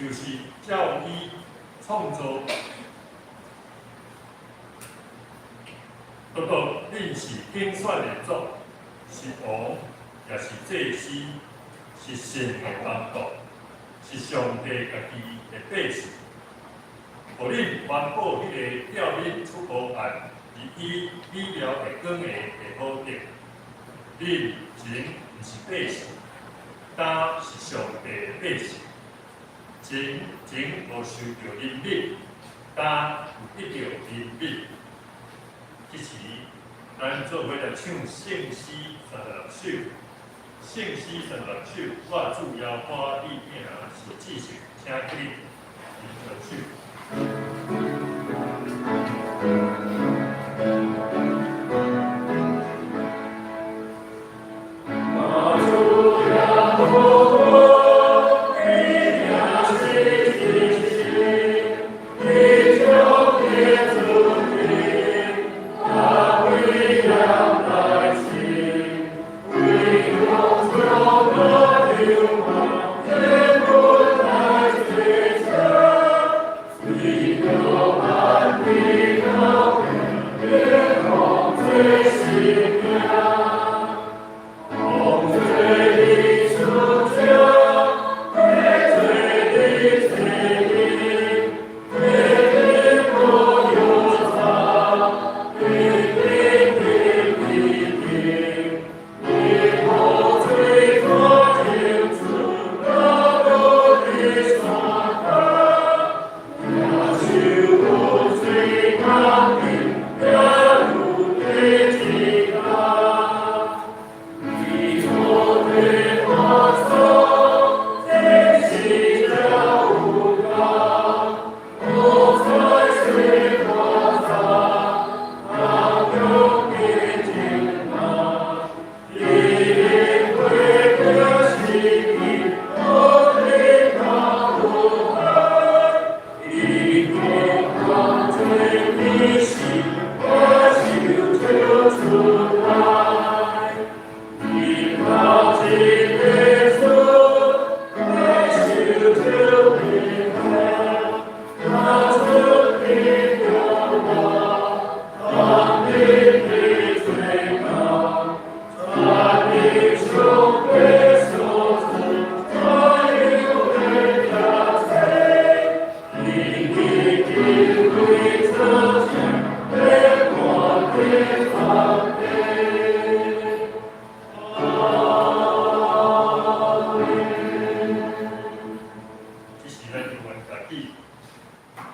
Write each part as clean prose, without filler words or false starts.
就是教育创造。不过，恁是竞选的族，是王，也是祭司，是神的帮助，是上帝家己的百姓。互恁宣布迄个调恁出国案，以医疗的光的好点。恁前毋是百姓，担是上帝的百姓。前无受到怜悯，担有得到怜悯。即时，咱做伙来唱圣诗36首，圣诗36首，我主要看你囝是继续请你36首。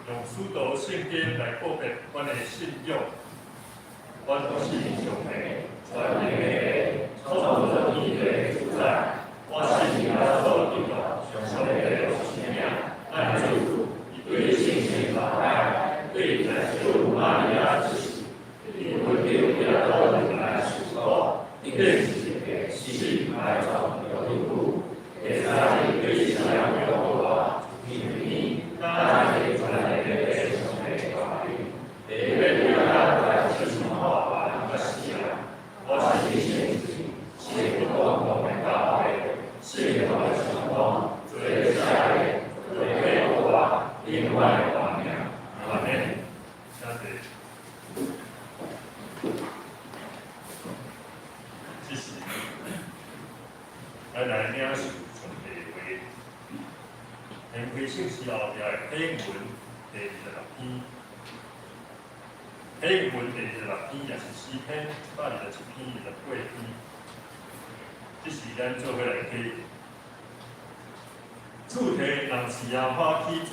用书读圣经来告别阮的信仰。阮是上帝全能的创造天地的主宰。我是耶稣基督上帝的生命，爱主，对圣神法爱，对在主玛利亚之死，因为丢掉了我们来属我，因为是个是爱造有灵故，也在对信仰有我，因为大家传来的上帝话语，也被大家是什么话的信仰，我是信主，是光光的教会，是我的成功，最下列，最为我另外王名，阿门。谢谢。这是咱来领受上帝话，天开圣诗后边的经文第26篇，经文第26篇也是诗篇121篇、28篇。这是咱做伙来听。主题人是也欢喜做，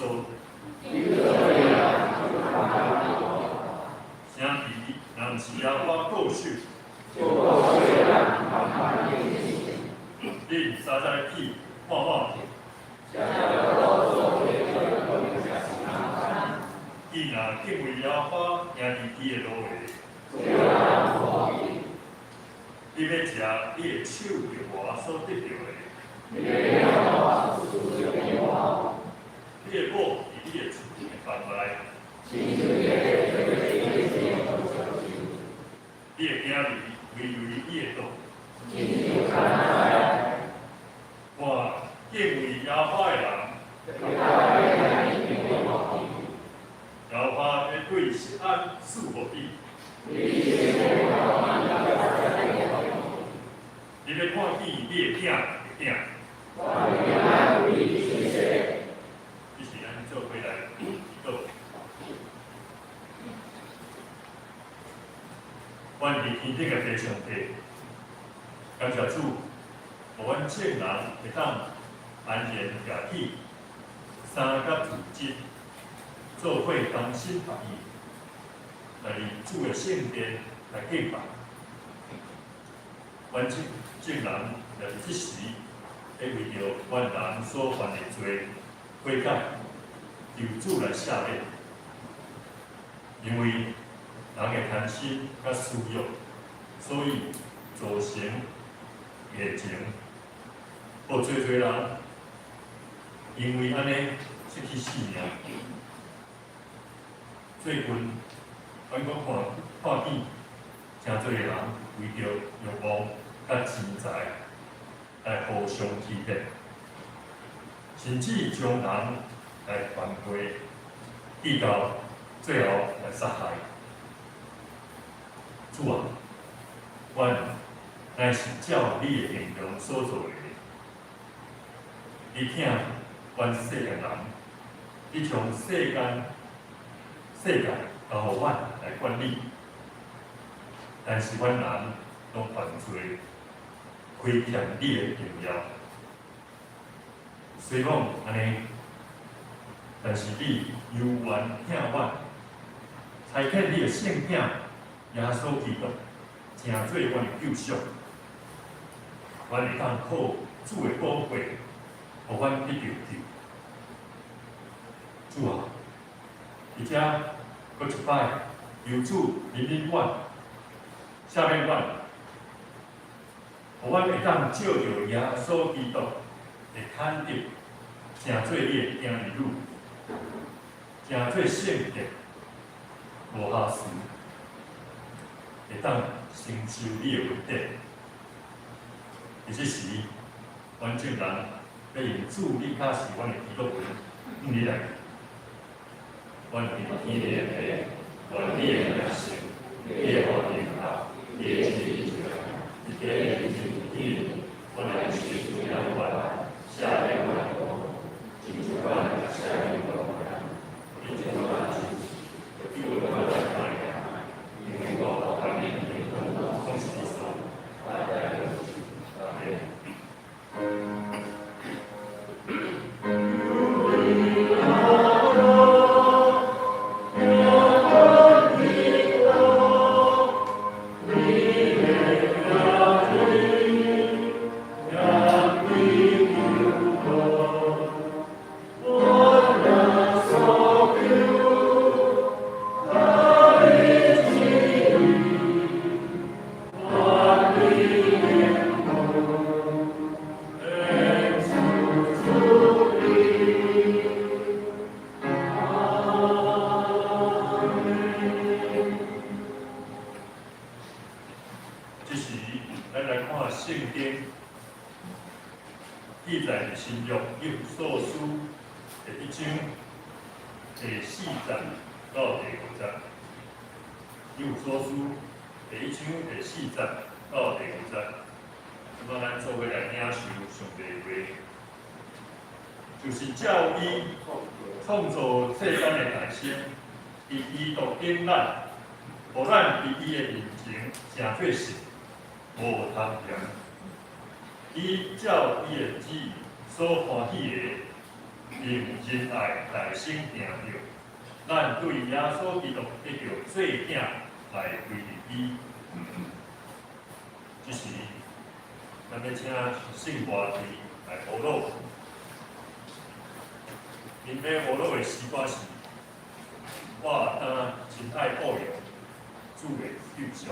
声题人是也欢告诉。恁三在起看看去。伊若敬畏耶和华，行伫伊的路下。你要食，你的手着我所得到的。你的某伫你的厝的房内。你的囝儿为你的道。我敬畏耶和华的人。你要看见你的囝会囝。这是咱做回来祈祷。阮伫天顶嘅地上帝，感谢主，互阮众人会当安然行起，三甲自节，做伙同心合意，来伫主嘅圣殿来敬拜。阮众人也是即时，会为着阮人所犯的罪悔改，由主来赦免。因为人的贪心甲私欲，所以造成疫情，有侪人因为安尼失去性命。最近，阮阁看见真侪人为着欲望甲钱财来互相欺骗，甚至将人来犯罪，直到最后来杀害。主啊，阮乃是照你的形象所做的。你疼阮世间人，你从世界交互阮来管理，但是阮人拢犯罪，亏欠你的荣耀。虽讲安尼，但是你犹原疼阮，差遣你的圣囝耶稣基督，成做阮的救赎。阮会当靠主的宝血，互阮得着救。主啊，而且搁一摆由主引领阮，赦免阮，互阮会当照着耶稣基督的坦直，成做你的儿女，成做圣洁、无瑕疵，会当承受你的恩典。而这时，阮众人要用主你假是阮的基督文，你来。阮伫天的地，阮你的名声，你的好领导，你的旨意，你的意志，阮来是主要阮，下面阮讲，记住阮下面讲，你就阮记住阮来看呀，因为我反面的空是说，大家记载的新约以弗所书第1章第4节到第5节，以弗所书第1章第4节到第5节，咁啊，咱做伙来领受上帝的话，就是照伊创造世间的大先，伫伊度引咱，互咱伫伊的面前成做神，无通嫌。伊照伊的旨意所欢喜的，用仁爱大心行着，咱对耶稣基督得着做囝来归入伊。这时，咱要请圣歌队来舞蹈。因要舞蹈的诗歌是：我当真爱保佑主的救赎。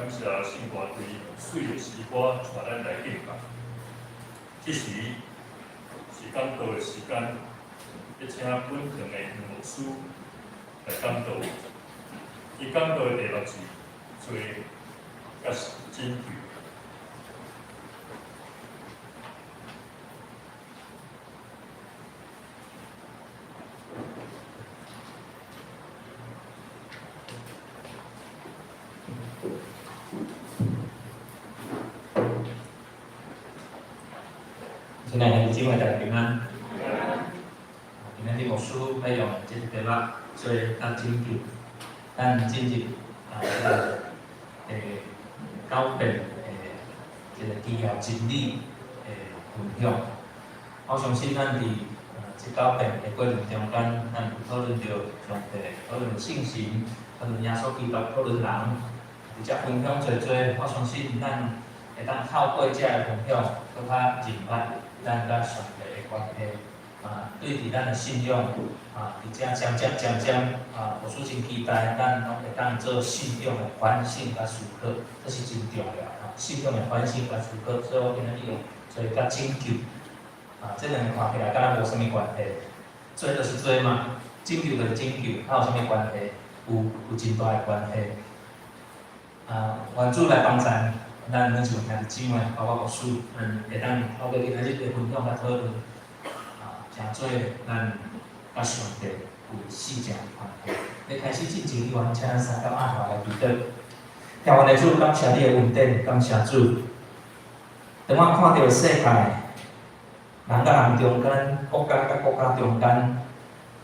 感谢新歌队水的诗歌带咱来敬拜。这时是讲道的时间，要请本堂的牧师来讲道。伊讲道的第6字，做甲是真句。今天兄弟姊妹大家平安。今天啲牧师要用这个题目做甲拯救，咱进入9遍这个基要真理分享。我相信咱伫这9遍的过程中间，咱有讨论到上帝，讨论圣神，讨论耶稣基督，讨论人，而且分享做，我相信咱会当透过这个分享，更较认捌咱甲上帝的关系。对伫咱的信仰而且渐渐有所真期待，咱拢会当做信仰的反省甲思考，这是真重要信仰的反省甲思考，所以我今日用做甲拯救这两个看起来甲咱无啥物关系，做就是做嘛，拯救就是拯救，有啥物关系？有真大的关系。愿主来帮助咱每一位兄弟姊妹，包括牧师，会当透过今日的分享甲讨论。诚做咱甲上帝有四正关系。要开始进前，愿请咱三甲阿华来祈祷。天父的主，感谢你的恩典，感谢主。当我看到世界，人甲人中间，国家甲国家中间，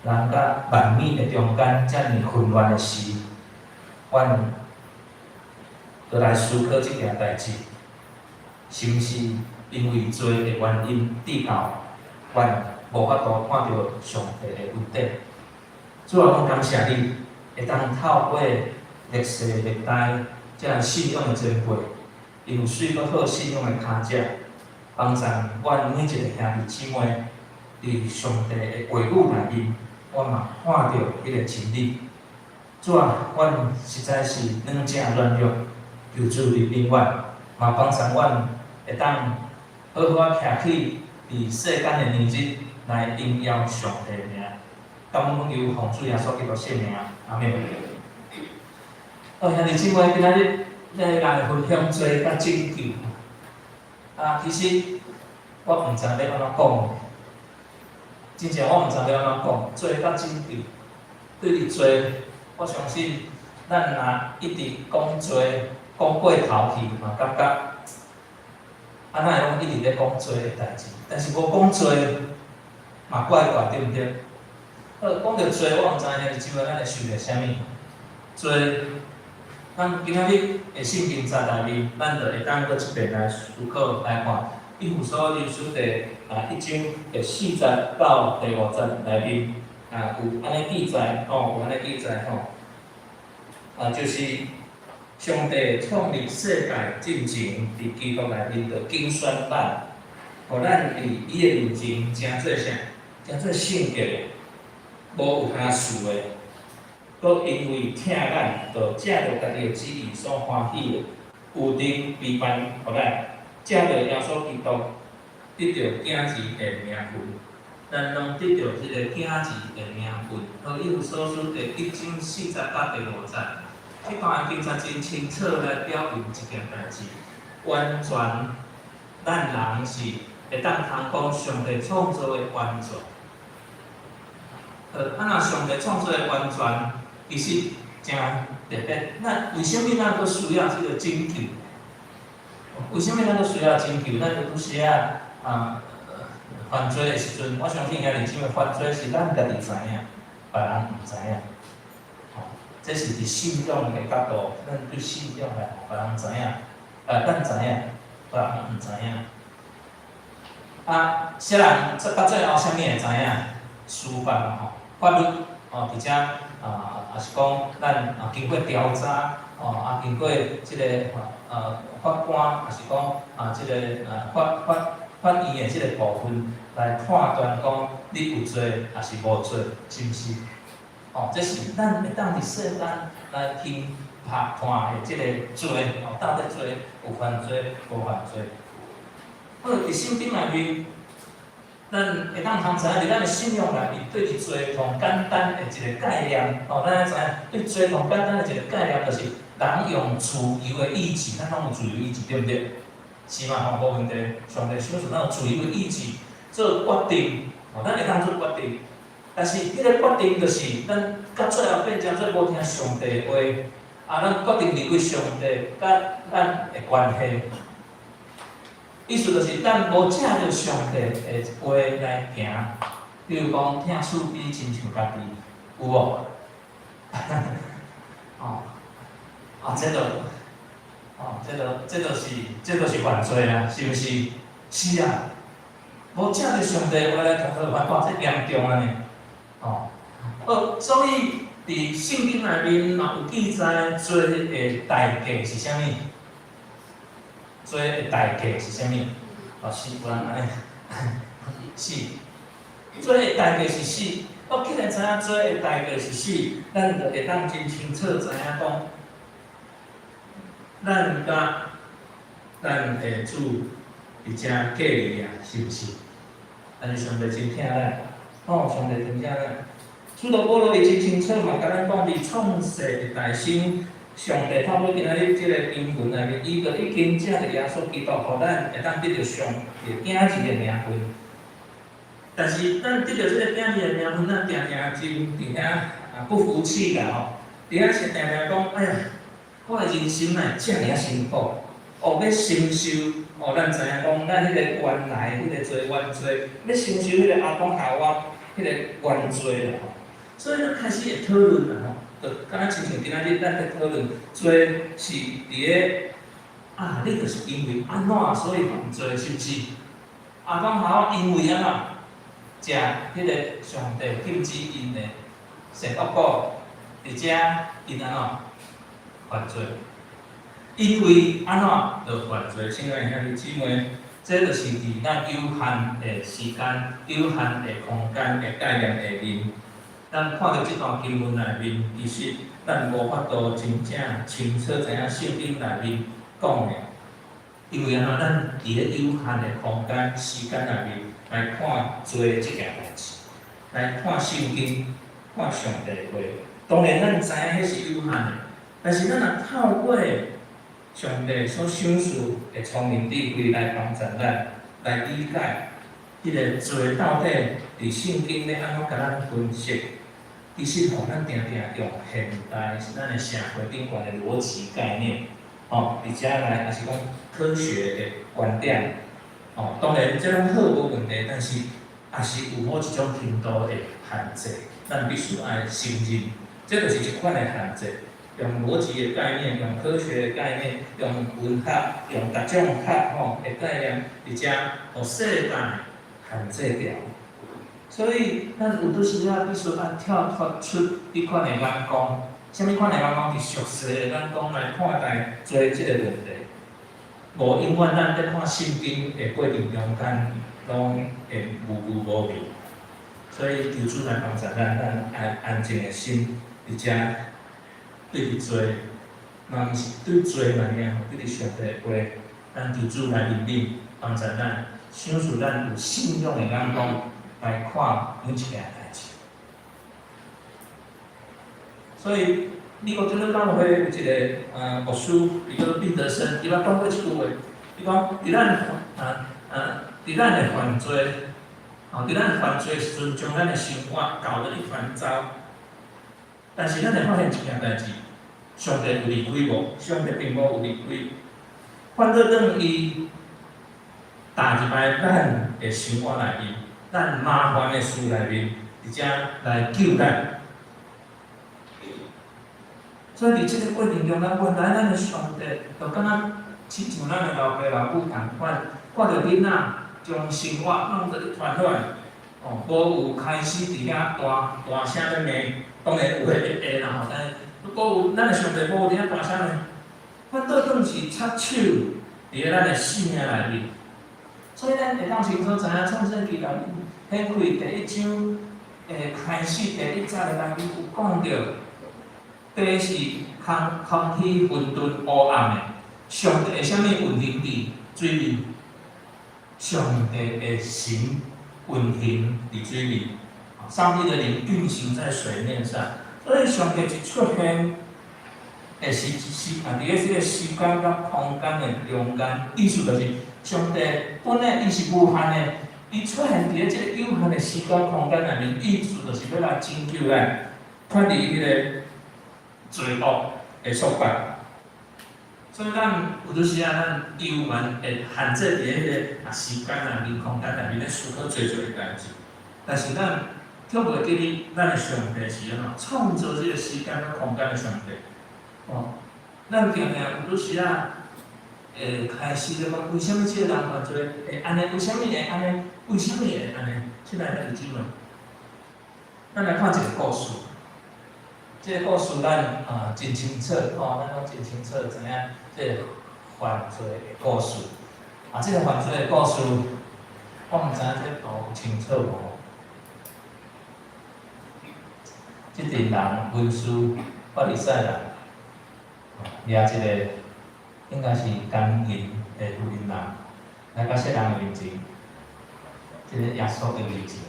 人甲万米的中间，遮尔混乱的时，阮就来思考这件代志，是毋是因为罪的原因，致到阮？无法度看到上帝的恩典，主啊，我感谢你，会当透过历史历代这信仰的前辈，用水搁好信仰的脚迹，帮助阮每一个兄弟姊妹伫上帝的话语内面，我嘛看到迄个真理。主啊，阮实在是软正软弱，求主你领阮，嘛帮助阮会当好好啊徛起伫世间的年日。来荣耀上帝的名，感恩由奉主耶稣基督圣名，阿门。兄弟姊妹，今仔日来分享做甲拯救。其实我毋知要安怎讲，真正我毋知要安怎讲，做甲拯救。对于做，我相信咱若一直讲做，讲过头去嘛，感觉安那拢一直咧讲做的代志，但是无讲做。嘛怪怪对毋对？讲到做，我毋知兄弟姊妹咱会想到啥物？做，咱今仔日的圣经在内面，咱就会当搁一遍来思考来看。以弗所书第1章第4节到第5节内面有安尼记载有安尼记载就是上帝创立世界进前，伫基督内面就竞选咱，互咱伫伊的面前诚做啥？诚做圣洁，无有瑕疵的，搁因为疼咱，就借着家己的旨意所欢喜的，有灵陪伴互咱，借着耶稣基督得到囝子的名分，咱拢得到即个囝子的名分。和以弗所书第1章4节到第5节，这段经节真清楚来表明一件代志，完全咱人是会当通讲上帝创造的完全。那上帝创造的完全，其实真特别。那为什么咱搁需要这个拯救？为什么咱搁需要拯救？咱拄时犯罪的时阵，我相信兄弟姊妹犯罪是咱家己知影，别人毋知影。这是伫信仰的角度，咱对信仰来，别人知影，咱知影，别人毋知影。些人到最后啥物会知影？司法嘛吼。法律而且也是讲咱经过调查经过即个法官，也是讲即个法院的即个部分来判断讲你有罪还是无罪，是毋是？这是咱会当伫世间来判的即个罪，到底罪有犯罪无犯罪。好，伫圣经内面，咱会当通知影，伫咱的信仰内面，对伫罪上简单的一个概念，咱知影对罪上简单的一个概念，就是人用自由的意志，咱拢有自由意志，对不对？是嘛？无问题。上帝赏赐咱有自由的意志做决定，咱会当做决定。但是迄个决定，就是咱到最后变成做无听上帝的话，咱决定离开上帝甲咱的关系。意思就是咱无借着上帝的话来行，比如讲听厝边亲像家己，有无？这就是犯罪啦，是毋是？是啊，无借着上帝的话来行做犯法，这严重啊呢。所以伫圣经内面嘛有记载罪的代价是啥物？罪的代价是啥物？死不然安尼，死。罪的代价是死。既然知影罪的代价是死，咱就会当真清楚知影讲，咱甲咱的主伫遮隔离啊，是毋是？但是上帝真疼咱，上帝真疼咱。使徒保罗伊真清楚嘛，甲咱讲伫创世的大心。上帝透过今仔日即个经文内面，伊就已经借着耶稣基督，互咱会当得到上帝囝儿的名分。但是咱得到即个囝儿的名分，咱定定真伫遐不服气啦吼，伫遐是定定讲，哎呀，我的人生呐，遮尔辛苦，要承受，咱知影讲，咱迄个原来迄个罪原罪，要承受迄个阿公夏娃迄个原罪啦吼，所以咱开始会讨论啦吼。就敢若亲像今仔日咱在讨论，罪是伫个你就是因为安怎所以犯罪，是毋是？阿公夏娃因为安怎食迄个上帝禁止因的食恶果，伫遮因安怎犯罪？因为安怎就犯罪？亲爱兄弟姊妹，这就是伫咱有限的时间、有限的空间的概念下面。咱看到即段经文内面，其实咱无法度真正清楚知影圣经内面讲的，因为咱伫咧有限的空间、时间内面来看罪即件代志，来看圣经、看上帝的话。当然，咱知影迄是有限的，但是咱若透过上帝所赏赐的聪明智慧来帮助咱，来理解迄个罪到底伫圣经咧安怎甲咱分析。其实咱定定用现代咱的社会顶悬的逻辑概念，伫遮来也是讲科学的观点，当然这种好无问题，但是也是有某一种程度的限制，咱必须爱承认，这就是一款的限制。用逻辑的概念，用科学的概念，用文学，用各种学的概念，伫遮互世界限制掉。所以，咱有拄时啊，必须要跳脱出迄款的眼光。啥物款的眼光？是俗世的眼光来看待做即个问题。无永远咱在看圣经的过程中间，拢会无味。所以，求主来帮助咱安静的心，伫遮对伫做，嘛毋是对做嘛尔，对伫上帝的话，咱求主来引领，帮助咱，赏赐咱有信仰的眼光。来看每一件代志，所以美国基督教会有一个牧师，伊叫宾德森，伊捌讲过一句话，伊讲伫咱的犯罪，伫咱犯罪时阵，将咱的生活搞得一团糟。但是咱会发现一件代志，上帝有离开无？上帝并无有离开，反倒等伊踏入来咱的生活内面。咱麻烦的事内面，伫遮来救咱。所以伫即个过程中，原来咱的上帝就敢若亲像咱的老爸老母同款，看到囡仔将生活弄得一团乱，无有开始伫遐大声咧骂，当然有会啦，但是无有咱的上帝无有伫遐大声咧，反倒当是插手伫咱的生命内面。所以咱会当清楚知影创世纪内面掀开第1章，开始第1节的内面有讲到，第一是空气混沌乌暗的，上帝会啥物运行伫水里？上帝的神运行伫水里，上帝的灵运行在水面上，所以上帝一出现伫个这个时间甲空间的中间，意思就是上帝本来伊是无限的，伊出现伫个这个有限的时间空间内面，意思就是要来拯救咱，脱离迄个罪恶的束缚。所以咱有阵时啊，咱犹原会限制伫迄个时间内面、空间内面咧思考做的代志，但是咱却袂记哩，咱的上帝是安怎创造这个时间甲空间的上帝。咱定定有阵时啊，会开始咧讲，为什么这个人犯罪会安尼？为什么会安尼？为什么会安尼？即个是怎问？咱来看一个故事。这个故事咱真清楚，咱拢真清楚知影这个犯罪的故事。这个犯罪的故事，我毋知影这图有清楚无？即阵人文书法利赛人，掠一个应该是奸淫的妇人来到世人的面前，即个耶稣的面前。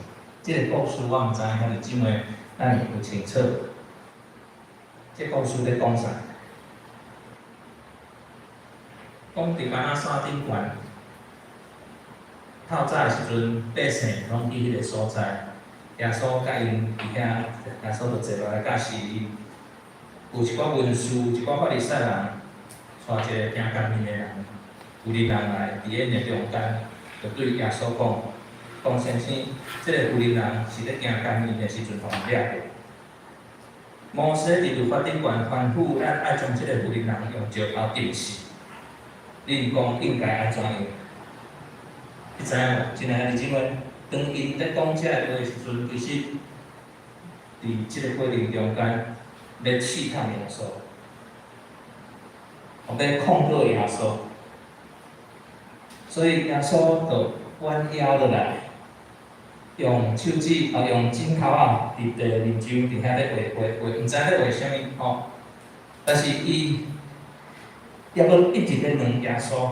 这个故事我毋知影遐尼怎个咱有清楚。这故事咧讲啥？讲伫橄榄山顶悬，透早的时阵，百姓拢去迄个所在。耶稣甲因伫遐，耶稣就坐落来教示因。有一寡文士，一寡法利赛人，带一个行奸淫的人，有人来伫因的中间，就对耶稣讲先生，这个有人是咧行奸淫的时阵，互人掠过。摩西伫律法顶悬吩咐咱爱将即个妇人用石头钉死。恁讲应该安怎样？你知影无？真诶，是怎个？当因咧讲这个话时阵，其实伫即个过程中间，要试探耶稣，要控告耶稣。所以耶稣就弯腰落来。用手指用指头伫地面上伫遐咧画，毋知咧画啥物但是伊抑阁一直咧问耶稣，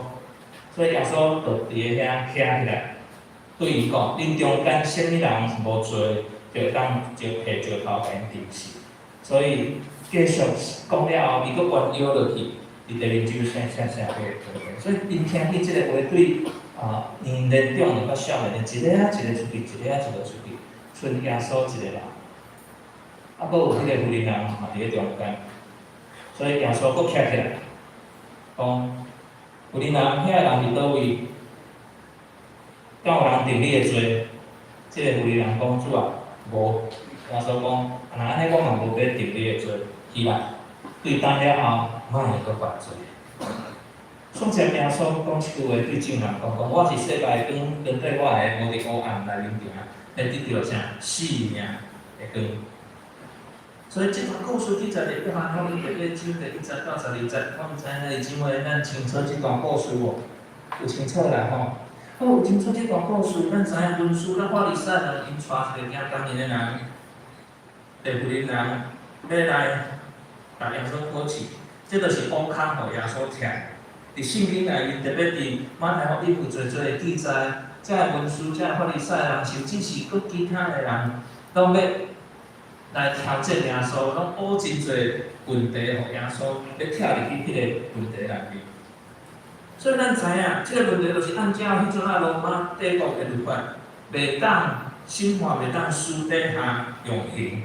所以耶稣就伫个遐徛起来，对伊讲：恁中间啥物人无做，就会当就摕石头甲因钉死。所以继续讲了后，伊阁弯腰落去，伫地面上写画。所以因听见即个话对。年龄长到少年，一个一个出去，一个出去，剩耶稣一个人，阁有迄个妇人人伫咧中间，所以耶稣阁徛起来，讲妇人人，遐个人伫倒位？敢有人定你的罪？即个妇人人讲主啊，无。耶稣讲，若安尼我嘛无要定你的罪，起来，对等了后，莫会阁犯罪。从前耶稣讲一句话对众人讲，我是世界的光，跟对我的无伫黑暗内面行，会得到啥生命的光。所以这段故事记载伫约翰福音第1章第1节到12节，我毋知影你怎会咱清楚这段故事无？有清楚啦吼。有清楚这段故事，咱知影文士甲法利赛人因带一个行奸淫的人，地妇人要来把耶稣讨去，这就是乌空，互耶稣徛。伫圣经内面，特别伫马太福音有侪侪记载，遮个文士、遮个法利赛人，甚至是佫其他个人，拢要来挑战耶稣，拢乌真侪问题，互耶稣要跳入去迄个问题内面。所以咱知影，即个问题就是按照迄阵啊罗马帝国的律法，袂当审判，袂当私底下用刑，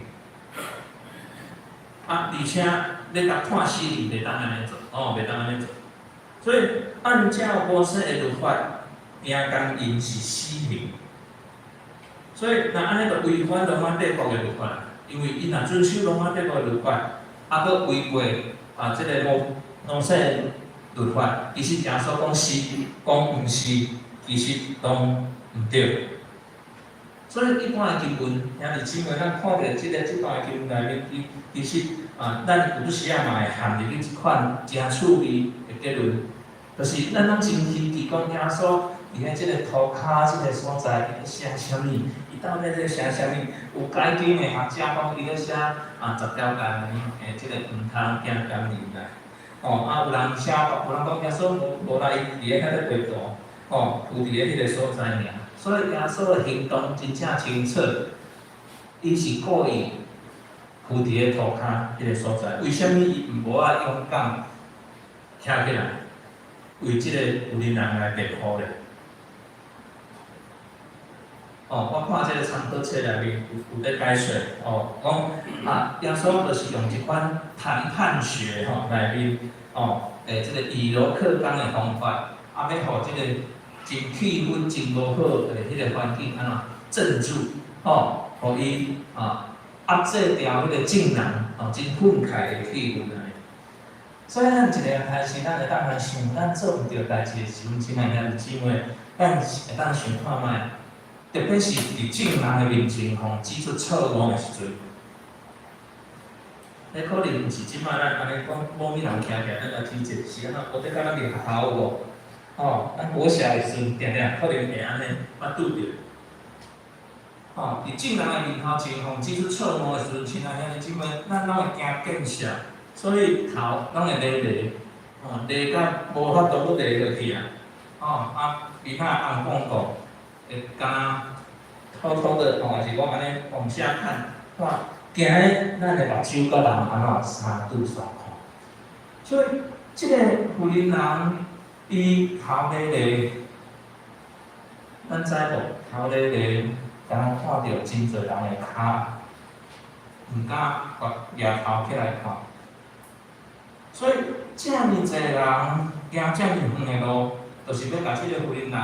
而且要甲判死刑，袂当安尼做，袂当安尼做。所以按照摩西的律法，行奸淫是死刑。所以若安尼就违反罗马帝国的律法，因为伊若遵守罗马帝国的律法，佫违背即个摩西的律法，其实耶稣讲是，讲毋是，其实拢毋对。所以一般的经文，兄弟姊妹，咱看到这段经文内面，其实咱有阵时嘛会陷入去即款真趣味的结论。就是咱拢真稀奇，讲耶稣伫遐即个涂骹即个所在，伊写啥物？伊伊到底咧写啥物？有解经的学者讲，伊咧写10条诫命，即个毋通行奸淫来。有人写，有人讲耶稣无来伫咧遐个街道，有伫咧迄个所在尔。所以耶稣的行动真正清楚，伊是故意附伫咧涂骹迄个所在。为虾米伊毋无勇敢徛起来，为即个有灵人来辩护咧？我看即个参考册内面有咧解说，讲耶稣就是用一款谈判学内面，即个以柔克刚的方法，要互即个真气氛真无好迄个环境镇住，互伊压制掉迄个正人真愤慨的气氛安尼。所以咱一个开始，咱会当来想，咱做毋着代志的时阵，亲爱兄弟姊妹，咱会当想看卖。特别是伫正人的面前，指出错误的时阵，迄可能毋是即摆咱安尼讲，某物人徛起来，咱来指责是安怎？我伫敢若伫学校有无？咱国小的时阵，定定可能会安尼捌拄着。伫正人的面头前，指出错误的时阵，亲爱兄弟姊妹，咱拢会惊见笑，所以头拢会勒勒，勒到无法度要勒落去面仔红光光。会敢偷偷的，还是讲安尼往下看，惊咧咱的目睭甲人安怎相对相看。所以，即个富人人，伊头咧咧，咱知无？头咧咧，敢看到真侪人的骹，毋敢举头起来看。所以，遮尔侪人行遮尔远的路，就是要甲即个富人人。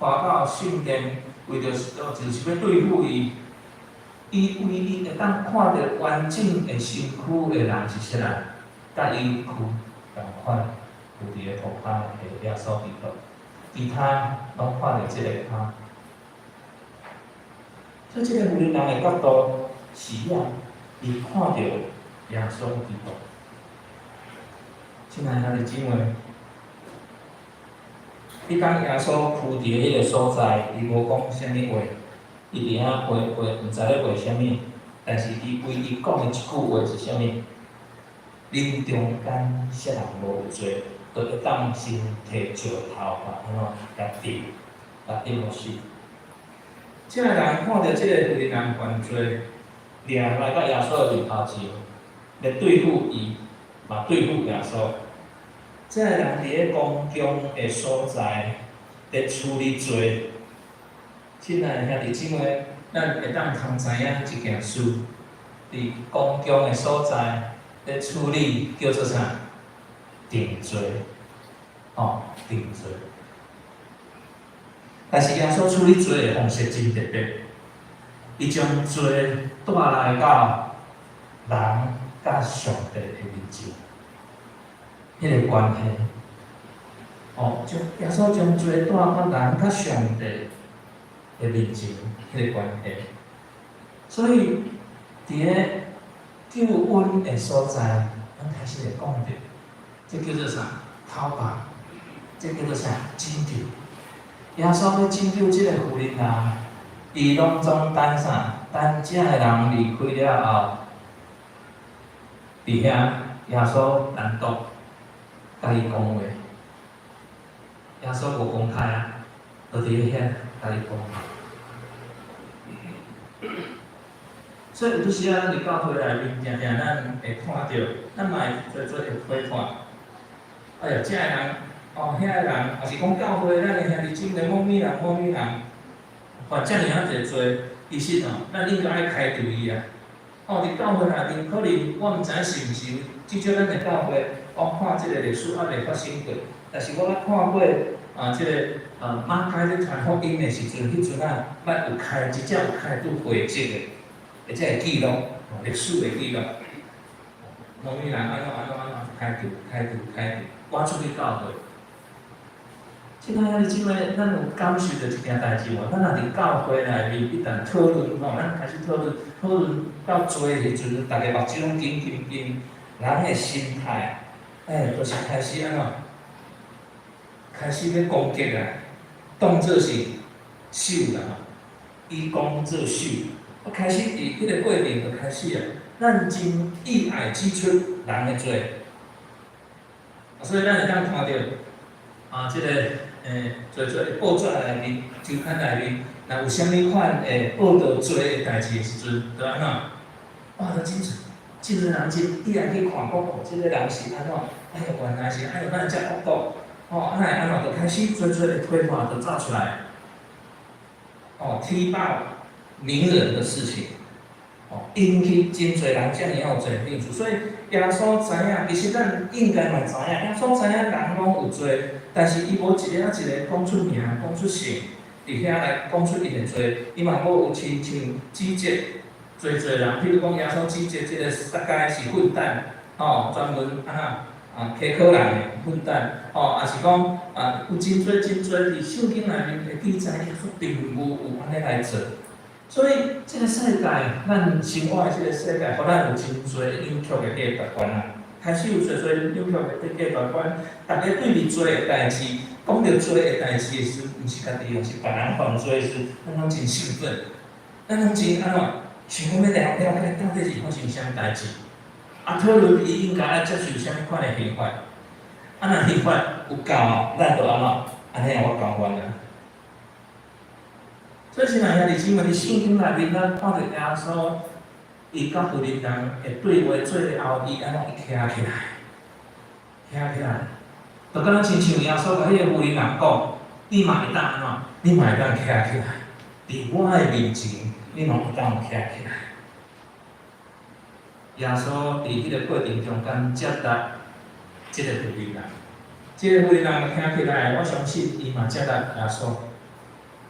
带到圣殿，为着就是要对付伊，伊为伊会当看到完整的身躯的人是啥人，甲伊躯同款，有伫咧涂骹的耶稣基督，其他拢看到即个骹。所以，即个富人人的角度是伊看到耶稣基督。亲爱兄弟姊妹。伊当耶稣徛伫迄个所在，伊无讲啥物话，伊伫遐话毋知咧话啥物，但是伊为伊讲的一句话是啥物？恁中间啥人无有罪，就会当先摕石头甲钉，甲钉落死。即个人看到即个富人人犯罪，掠来到耶稣的面头前，来对付伊，嘛对付耶稣。即个人伫咧公共的所在，咧处理罪。亲爱的兄弟姊妹，咱会当通知影一件事，伫公共的所在咧处理叫做啥？定罪，定罪。但是耶稣处理罪的方式真特别，伊将罪带来到人甲上帝的面前。迄个关系，耶稣将罪带到人甲上帝的面前，迄个关系。所以，伫咧救恩的所在，咱开始会讲着，这叫做啥？讨白，这叫做啥？拯救。耶稣要拯救即个富人人，伊拢总等啥？等遮个人离开了后，伫遐耶稣单独。甲伊讲话，耶稣无公开就伫咧遐甲伊讲。所以有阵时咱伫教会内面，常常咱会看到，咱嘛会做会批判。哎呀，遮个人，遐个人，也是讲教会咱的兄弟姊妹，某物人，犯遮尔啊侪罪，其实咱应该爱开除伊啊。伫教会内面，可能我毋知是毋是，至少咱的教会。我看即个历史还未发生过，但是我捌看过即个马太咧传福音的时阵，迄阵捌有开真正有开拄会籍的，而且会记录历史的记录，某物人安怎开除，我出去教会。即个兄弟姊妹，咱有感受到一件代志无？咱若伫教会内面一旦讨论咱开始讨论到最的时阵，大家目睭拢紧，人的心态。就是开始安怎？开始要攻击啊，当作是手啦，以攻作守，开始伫迄个过程就开始啊，咱真意爱指出人的罪，所以咱会当看到即个做报纸内面、周刊内面，若有啥物款报道罪的代志的时阵，就安怎？哇，就真侪人真意爱去看报，即个人是安怎？哎呦，原来是哎呦，咱遮恶毒，安怎就开始做的推法就造出来，踢爆名人的事情。引起真侪人遮尔有罪定数，所以耶稣知影，其实咱应该嘛知影，耶稣知影人讲有罪，但是伊无一个一个讲出名、讲出姓，伫遐来讲出伊的罪，伊嘛无有亲像指责侪人，譬如讲耶稣指责即个世界是混蛋，专门欺考人的混蛋，也是讲有真侪伫圣经内面的记载，耶稣并无安尼来做。所以，这个世界，咱生活的这个世界，互咱有真侪扭曲的价值观啊，开始有侪扭曲的价值观。大家对于罪的代志，讲到罪的代志的时，毋是家己，是别人犯罪的时，咱拢真兴奋，咱拢真安怎，想要了解到底是发生啥物代志，讨论伊应该爱接受啥物款的刑罚，若刑罚有够，咱就安怎，安尼我讲完啦。所以是哪样的经文？伫圣经内面，咱看到耶稣，伊甲妇人人的对话做了后，伊安怎徛起来，就敢若亲像耶稣甲迄个妇人人讲：你嘛会当安怎？你嘛会当徛起来，伫我的面前，你嘛会当徛起来。耶稣伫迄个过程中间接纳即个妇人人，即个妇人人徛起来，我相信伊嘛接纳耶稣。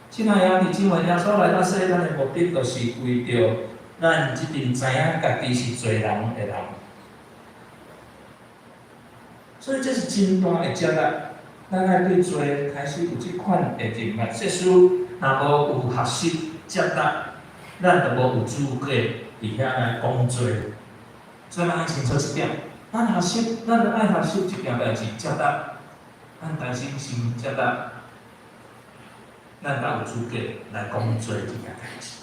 即个样伫经文，耶稣来到世间的目的，就是为着咱即阵知影家己是罪人的人。所以这是真大的接纳，咱爱对罪开始有即款的认识。说书若无有学习接纳，咱就无有资格伫遐来讲罪。所以咱爱清楚一点，咱学习，咱就爱学习一件代志，接纳，咱内心先接纳。咱才有资格来讲罪这件代志。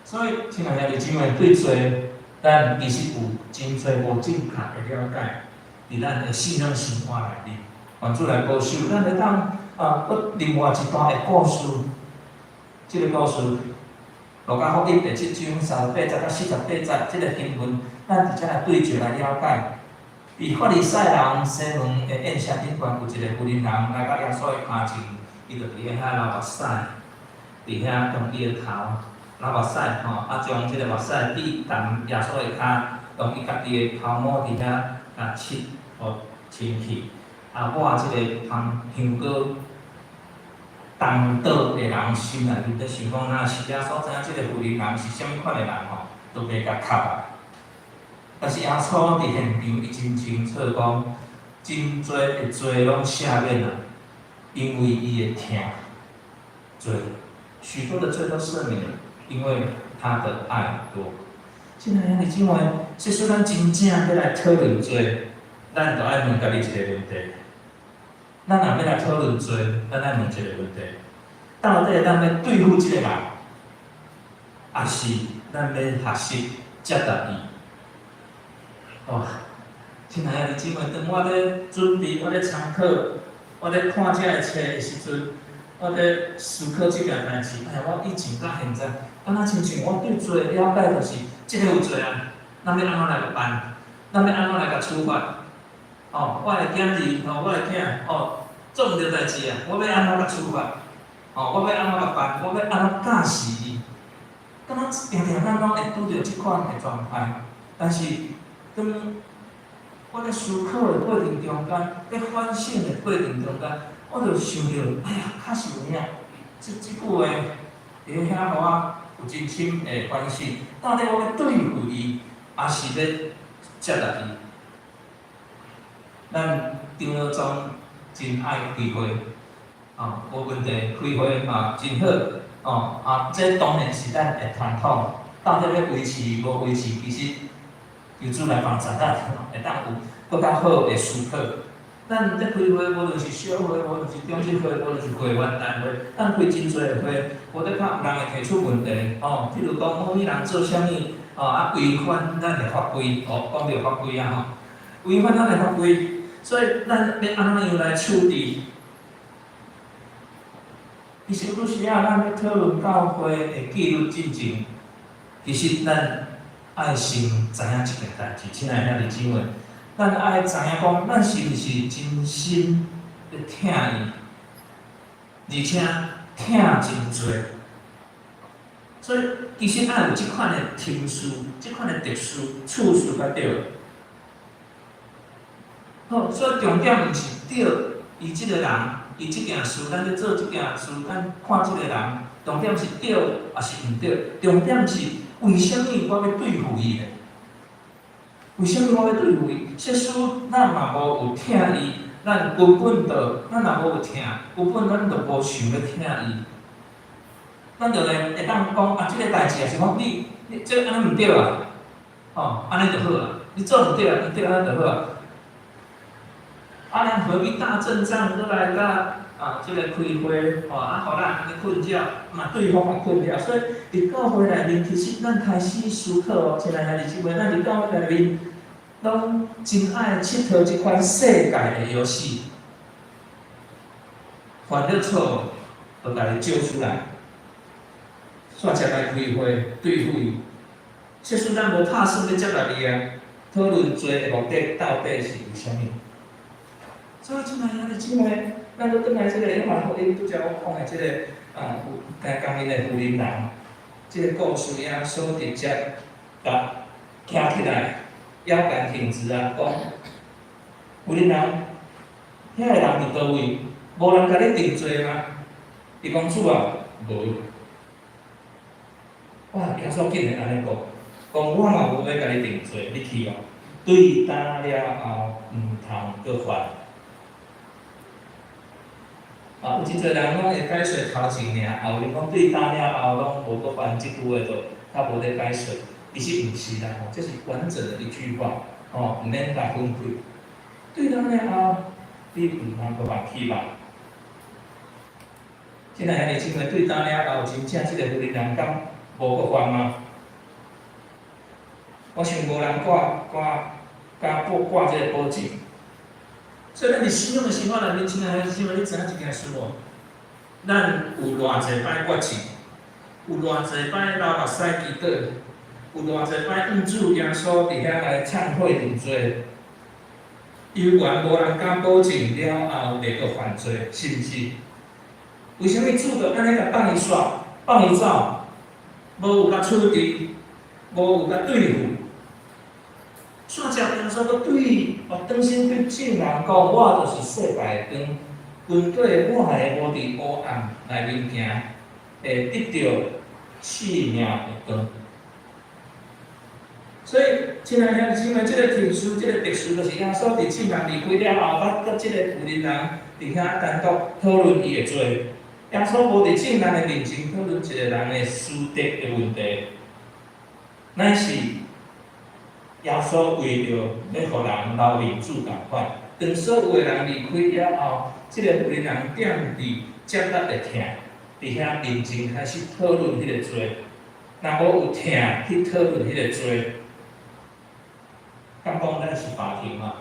所以，亲爱的姊妹，对罪，咱其实有真侪无正确的了解，伫咱的信仰生活内面，帮助来保守。咱会当搁另外一段的故事，这个故事，路加福音第7章38节到48节，这个经文，咱直接来对照来了解。伫法利赛人西门的宴席顶悬，有一个妇人人来到耶稣的脚前。伊就伫遐流目屎，伫遐用伊个头流目屎将即个目屎滴淡耶稣的骹，用伊家己的头毛伫遐拭，清去。我即个香膏东倒的人心内面，在想讲，若是耶稣知影即个妇人人是啥物款的人都袂甲卡啊。但是耶稣伫现场，伊真清楚讲，真多的罪拢赦免啦。因为伊的疼罪，许多的罪都赦免了，因为他的爱多。现在你今晚，说说咱真正要来讨论罪，咱就爱问家己一个问题：咱若要来讨论罪，咱爱问一个问题：到底咱要对付这个人，还是咱要学习接纳伊？亲爱的姊妹，当我咧准备，我咧参考。我咧看这个册的时阵，我咧思考这件代志。我以前到现在，敢若亲像我对罪了解，就是即个有罪啊，咱要安怎来个办？咱要安怎来个处罚？我的囝儿，我的囝，做毋着代志啊，我要安怎个处罚？我要安怎个办？我要安怎教示伊？敢若常常咱拢会拄着即款的状态，但是当我咧思考的过程中间，咧反省的过程中间，我就想到，哎呀，确实有影，即句话，伫遐互我有真深的反省。到底我要对付伊，还是要接纳伊？咱长老中真爱开会，无问题，开会嘛真好。这当然是咱的传统，到底要维持无维持，其实。由主来帮助咱，会当有更较好的思考。咱在开会，无论是小会，无论是中级会，无论是会员单位，咱开真侪个会，无得较有人会提出问题，譬如讲某一人做啥物，违反咱的法规，讲到法规啊违反咱的法规，所以咱要安怎样来处理？其实有时啊，咱要讨论教会的纪律进程，其实咱爱先知影一件代志，亲爱兄弟姊妹，咱爱知影讲，咱是毋是真心的疼伊，而且疼真多。所以其实爱有即款的天数，即款的特殊次数才对。好，所以重点毋是对伊即个人。伊即件事，咱咧做即件事，咱看即个人，重点是对还是毋对？重点是为虾米我要对付伊咧？为虾米我要对付伊？即使咱嘛无有疼伊，咱根本就咱若无有疼，根本咱就无想要疼伊。咱就会当讲即个代志也是讲你即个安尼毋对啊，安尼就好啊。你做毋对啊，对安尼就好啊。咱何必大阵仗过来甲即个开会，互咱安尼困扰，嘛对方也困扰，所以伫教会内面，其实咱开始思考哦，亲爱的姊妹，咱伫教会内面，拢真爱佚佗即款世界的游戏，犯了错，就家己揪出来，煞才来开会对付伊。即使咱无拍算要接纳伊啊，讨论做的目的到底是为虾米？所以，亲爱的姊妹，咱要转来即个约翰福音拄则我讲的即个讲因的妇人人，即个故事啊，所直接甲徛起来，腰杆挺直啊，讲妇人人，遐个人伫倒位？无人甲你定罪吗？伊讲主啊，无。哇！耶稣竟然安尼讲，讲我嘛无要甲你定罪，你去哦。对打了后，毋通搁犯。有真侪人拢会解说头前尔，后面讲对打了后拢无搁犯即句话，就较无咧解说。其实毋是啦，这是完整的一句话，毋免甲分开。对打了后，你毋通搁犯去吧？现在兄弟姊妹，对打了后，真正即个妇人人敢无搁犯吗？我想无人挂即个保证。所以咱伫信仰的生活内面，亲爱的姊妹，你知影一件事无？咱有偌济摆决志，有偌济摆流目屎祈祷，有偌济摆应主耶稣伫遐来忏悔认罪，犹原无人敢保证了后袂搁犯罪，是毋是？为虾米主着安尼甲放伊煞，放伊走，无有甲处置，无有甲对付？煞只耶稣搁对当心对众人讲，我就是世界的光，军队我会无伫黑暗内面行，会得到生命的光。所以，亲爱的姊妹，即个特殊，即个特殊，就是耶稣伫众人离开了后，甲即个妇人人伫遐单独讨论伊的罪。耶稣无伫众人的面前讨论一个人的私德的问题，乃是耶稣为着要互人留面子共款，当所有的人离开了后，即个妇人人踮伫接纳的疼，伫遐认真开始讨论迄个罪。若无有疼去讨论迄个罪，敢讲咱是法庭嘛？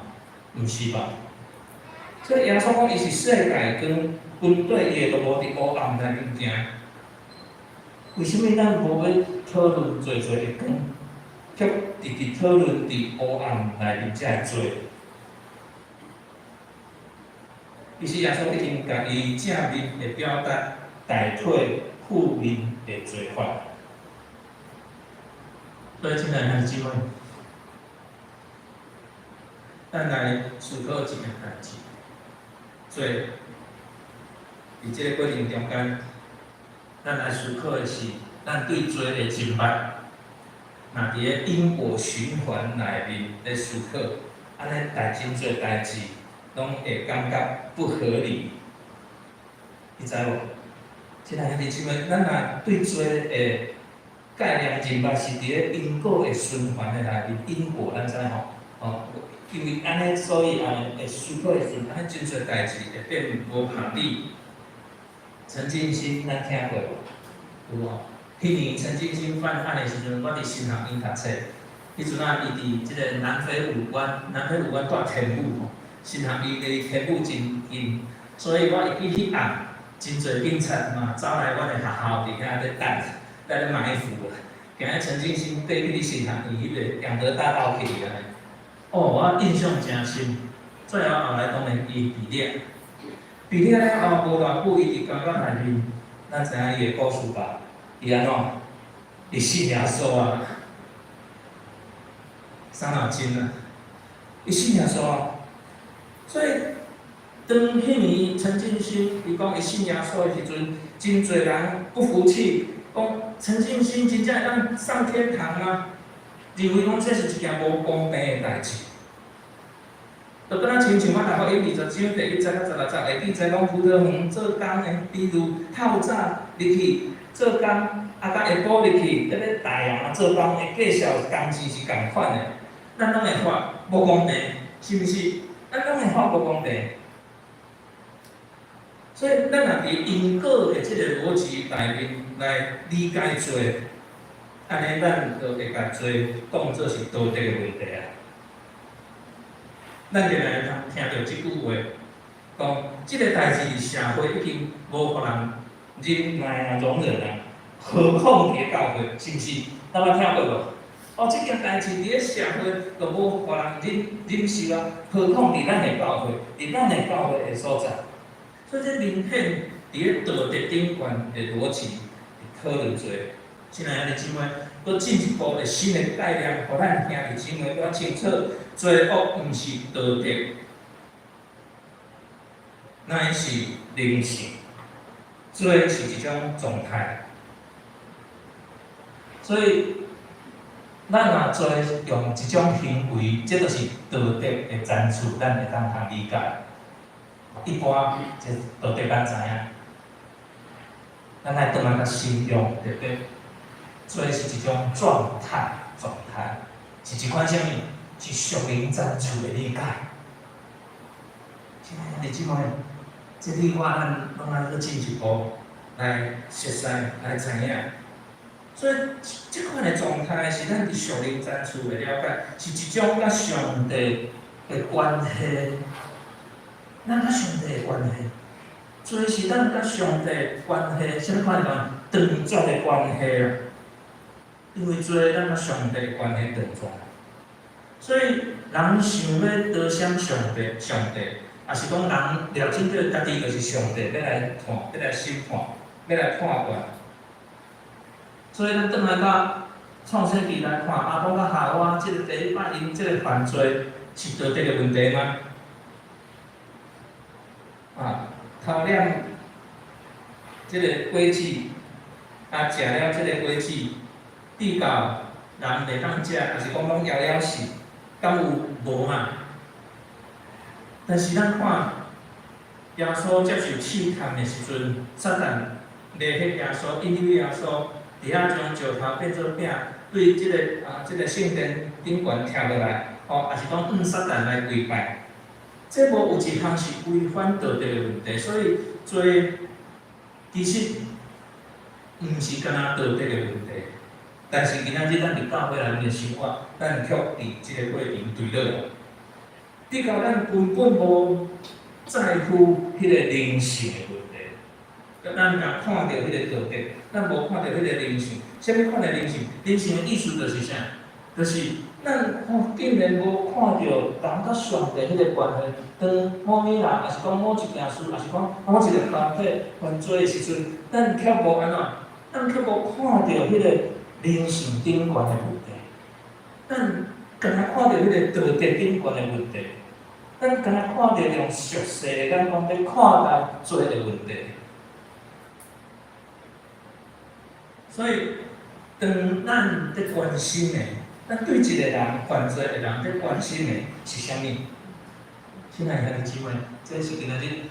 毋是吧？所以耶稣讲，伊是世界光，军队伊会都无伫黑暗内面行。为什么咱无要讨论做的光，却直直讨论伫黑暗内面才会做？其实耶稣已经家己正面的表达代替负面的做法。所以，亲爱的姊妹，咱来思考一件代志。做伫即个过程中间，咱来思考的是，咱对罪的真捌。若伫个因果循环内面咧思考，安尼真侪代志，拢会感觉不合理。你知无？亲爱的姊妹，咱若对罪的概念真捌，是伫个因果的循环的内面，因果咱知吼，因为安尼，所以会思考的时阵，安尼真侪代志会变无合理。陈进兴，咱听过无？有无？迄年陈进兴犯案的时阵，我伫新学院读册。迄阵伊伫即个南非武官住天母吼，新学院离天母真近，所以我会记迄暗，真侪警察嘛走来阮的学校伫遐咧等，咧埋伏啊。今日陈进兴爬去新学院迄个杨德大道去啊。哦，我印象真深。最后来当然伊毕业，毕业了后无偌久，伊伫监狱内面，咱知影伊的故事吧？伊安怎？伊信耶稣啊！伤脑筋啊！伊信耶稣啊！所以当迄年陈进兴伊讲伊信耶稣的时阵，真侪人不服气，讲陈进兴真正会当上天堂吗？认为讲这是一件无公平的代志。就敢若亲像我大学1、20章第1节到16节会记载讲，葡萄园做工的，比如透早入去做工，啊，到下晡入去，咧太阳做工的计数工钱是共款的。咱拢会发无公平，是毋是？咱拢会发无公平。所以，咱若伫因果的即个逻辑内面来理解做，安尼咱就会甲做当作是道德的问题啊。咱就来听到即句话，讲即个代志社会已经无互人忍耐啊、容忍啊，何况伫教会，是毋是？咱捌听过无？哦，即件代志伫咧社会就无互人忍受啊，何况伫咱的教会，伫咱的教会的所在。所以这明显伫咧道德顶悬的逻辑讨论做。亲爱的姊妹，搁进一步的新的概念，互咱兄弟姊妹较清楚，罪恶毋是道德，乃是灵性。罪是一种状态，所以咱若做用一种行为，这就是道德的赞处，咱会当通理解。一般这道德咱知影，咱来倒来甲信用，对不对？做是一种状态，是一款啥物？是属灵赞处的理解。亲爱的姊妹，这理我咱拢爱去进一步来熟悉、来知影。所以，这款的状态是咱伫属灵赞处的了解，是一种甲上帝的关系。咱甲上帝的关系，做是咱甲上帝的关系，啥物款的关系？断绝的关系啊！因为做咱甲上帝的关系断绝，所以人想要得享上帝，也是讲人了解到家己就是上帝，要来判，要来审判，要来判断。所以咱转来到创世纪来看，亚当甲夏娃即个第一摆因即个犯罪是道德的问题吗？偷掠即个果子，食了即个果子，比较人袂当食，还是讲拢枵了死，敢有无嘛？但是咱看耶稣接受试探的时阵，撒旦勒迄耶稣，引诱耶稣，伫遐将石头变做饼，对即个圣殿顶悬跳落来，也是讲撒旦来跪拜。这无有一项是违反道德的问题，所以做其实毋是干那道德的问题。但是今仔日咱伫教会内面的生活，咱却伫即个过程对落来。比较咱根本无在乎迄个灵性的问题，咱若看到迄个道德，咱无看到迄个灵性。啥物款的灵性？灵性的意思就是啥？就是咱竟然无看到人甲上帝迄个关系。当某物人，也是讲某一件事，也是讲某一个团体犯罪的时阵，咱却无安怎？咱却无看到迄个灵性顶悬的问题。咱干那看到迄个道德顶悬的问题。咱敢若看到用俗世的眼光在看待罪的问题，所以当咱在关心的，咱对一个人犯罪的人在关心的是啥物？亲爱的姊妹，这是今仔日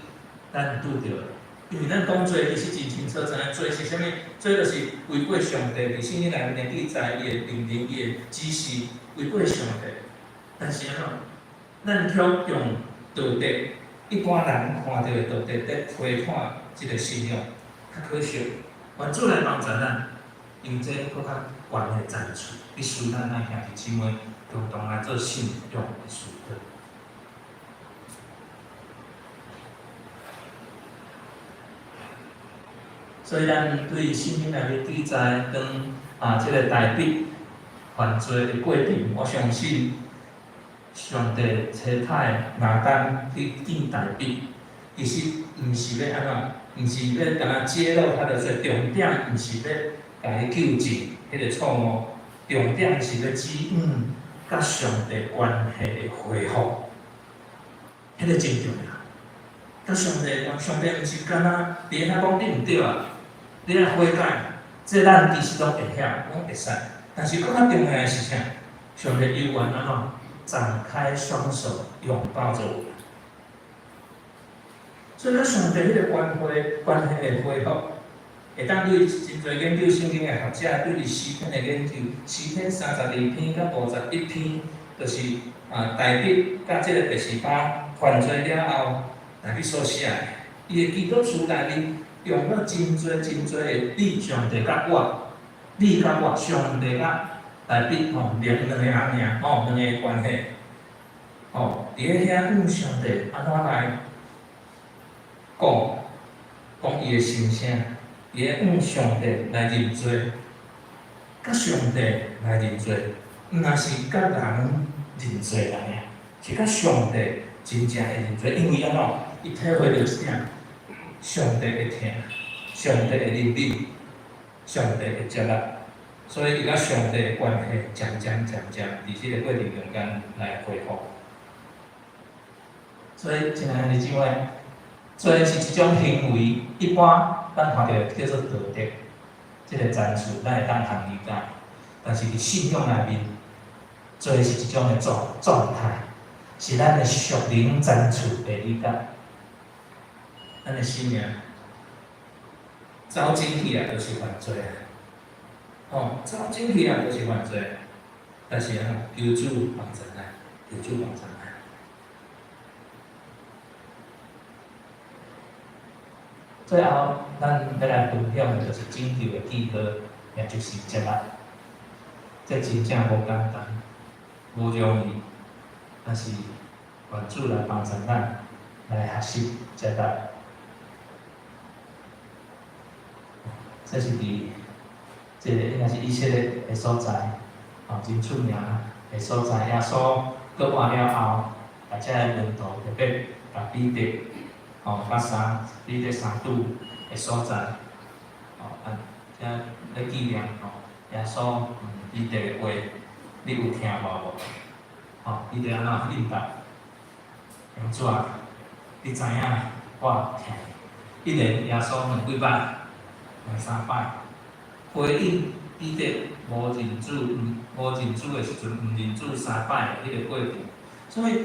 咱拄着的，因为咱讲罪其实真清楚知影，罪是啥物？罪就是违背上帝伫圣经内面的记载，伊的命令、伊的指示，违背上帝。但是安怎？咱却用道德，一般人看到的道德在批判即个信仰，较可惜。原主来帮助咱，用这更较悬的赞处，去使咱兄弟姊妹共同来做信仰的事德。所以咱对圣经内面记载即个大笔犯罪的过程，我相信上帝差派拿单去见大笔，其实毋是要安怎，毋是要甲他揭露他的罪，重点毋是要甲伊纠正迄个错误，重点是要指甲上帝关系的恢复，迄个真重要。甲上帝毋是干那连他讲你毋对啊，你爱悔改，这咱其实拢会晓，拢会使。但是更较重要的是啥？上帝有愿安怎展开双手拥抱着我们。所以咱上帝迄个关系的恢复，会当对真侪研究圣经的学者对诗篇的研究，诗篇32篇到51篇，就是大笔甲即个第十巴犯罪了后，大笔所写的，伊的祈祷书内面用了真侪的你上帝甲我，你甲我，上帝甲大笔连两个人两个关系，伫咧遐上帝安怎来讲伊的心声，伊咧上帝来认罪，甲上帝来认罪，毋若是甲人认罪尔，是甲上帝真正会认罪，因为安怎？伊体会到是啥？上帝会听，上帝会认你，上帝会接纳，所以伊甲上帝的关系渐渐，伫即个过程中间来恢复。所以，亲爱的姊妹，罪是一种行为，一般咱看到叫做道德，即个赞数咱会当通理解。但是伫信仰内面，罪是一种的状态，是咱的属灵赞数的理解。咱的生命走进去啊，就是犯罪啊！走进去啊，就是犯罪。但是求主帮助咱，求主帮助咱。最后，咱要来分享的就是拯救的记号，也就是接纳。这真正无简单，无容易，但是愿主来帮助咱来学习接纳。这是伫这个应该是以色列的所在，真出名的所在。耶稣过活了后，大家的门徒特别甲彼得。彼得三拄的所在，遮咧纪念耶稣彼得的话，你有听无？彼得安怎应答？用怎？你知影我听。一连耶稣问几摆？问3摆。回应彼得无认主的时阵，毋认主3摆的迄个过程。所以，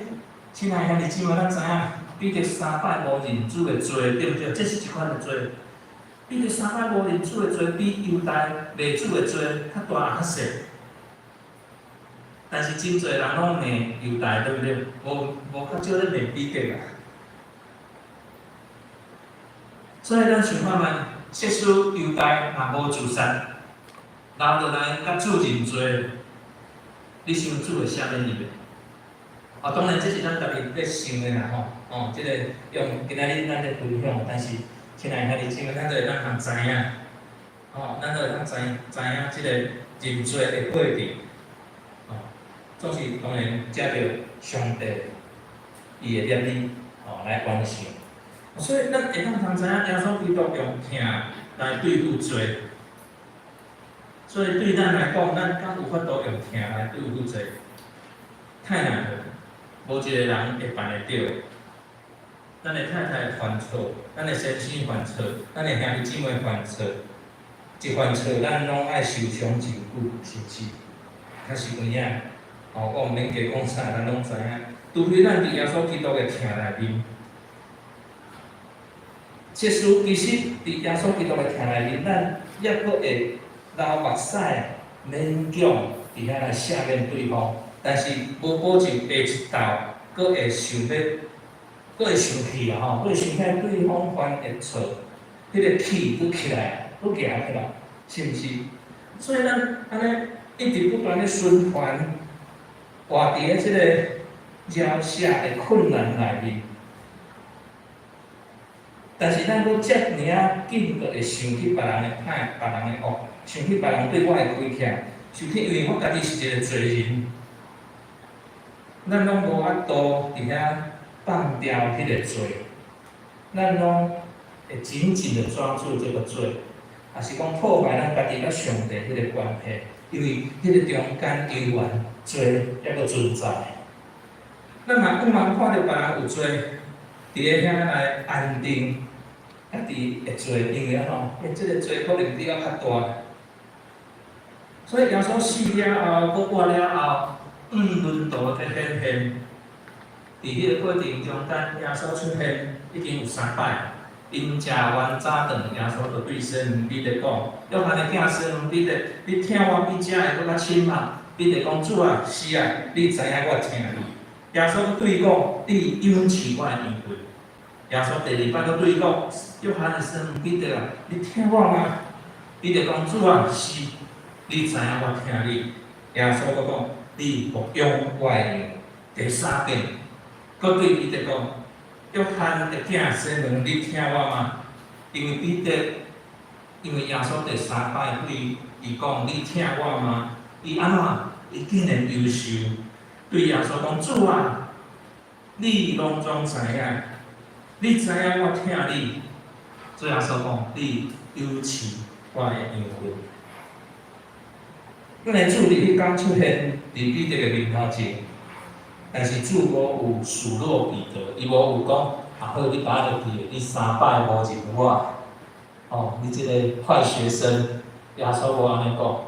亲爱的兄弟姊妹，咱知影。彼得3摆无认主的罪，对不对？这是一款的罪。彼得3摆无认主的罪，比犹太卖主的罪较大较细。但是真侪人拢骂犹太，对不对？无较少咧骂彼得啦。所以咱想看觅，即使犹太若无自杀，留落来甲主认罪，你想主会啥物意？当然，这是咱家己咧想的啦即个用今仔日咱咧分享，但是亲爱的兄弟姊妹，咱就会当通知影，咱就会当知影即个认罪的过程，总是当然借着上帝伊的念力来完成。所以咱会当通知影，耶稣基督用疼来对付罪，所以对咱来讲，咱敢有法度用疼来对付罪？太难了。无一个人会办得到。咱的太太犯错，咱的先生犯错，咱的兄弟姊妹犯错，一犯错，咱拢爱受伤真久，是不是？确实有影。我毋免加讲啥，咱拢知影。除非咱伫耶稣基督的疼内面，其实伫耶稣基督的疼内面，咱也阁会流目屎，勉强伫遐来赦免对方。但是无保证下一道佫会想要，佫会生气啊吼，佫会想起对方犯的错，迄个气佫起来，佫行起来，是毋是？所以咱安尼一直不断的循环，活伫咧即个饶舌的困难内面。但是咱佫遮尔啊紧，佫会想起别人的歹，别人的恶，想起别人对我的亏欠，想起因为我家己是一个罪人，咱拢无法度伫遐放掉迄个罪，咱拢会紧紧的抓住这个罪，也是讲破坏咱家己甲上帝迄个关系，因为迄个中间永远罪还佫存在。咱嘛不茫看到别人有罪，伫咧遐来安定家己的罪，因为吼，即个罪可能比较较大。所以耶稣死了后，佫活了后，轮到在显现。伫迄个过程中间，耶稣出现已经有3摆。因食完早顿，耶稣就对西门彼得讲：“约翰的囝西门彼得，你听我比食的佫较深嘛？”彼得讲：“主啊，是啊，你知影我听你。”耶稣对伊讲：“你养饲我的羊群。”耶稣第2摆佫对伊讲：“约翰的西门彼得啊，你听我吗？”彼得讲：“主啊，是，你知影我听你。”耶稣佫讲：“你牧养我的羊。”第3遍，佫对彼得讲：“约翰的囝西门，你听我吗？”因为彼得，因为耶稣第3摆对伊讲：“你听我吗？”伊安怎？伊竟然优秀，对耶稣讲：“主啊，你拢总知影，你知影我听你。”对耶稣讲：“你养饲我的羊群。”咱的主伫迄天出现伫彼得的面头前。但是主无有数落彼得，伊无有讲，啊好，你把握去，你3摆无认我，哦，你这个坏学生，耶稣无安尼讲，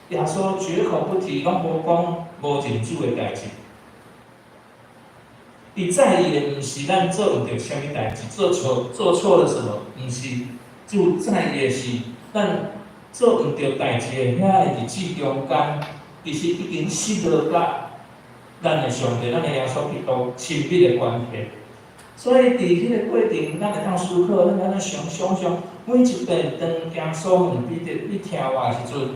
耶稣绝口不提，拢无讲无认主的代志。伊在意的毋是咱做毋着啥物代志，做错了什么，毋是主在意的是咱做毋着代志的遐个日子中间，其实已经失落甲咱的上帝，咱的耶稣基督亲密的关系。所以伫迄个过程，咱会当思考，咱会当想，每一遍当耶稣问彼得：“你听我的时阵，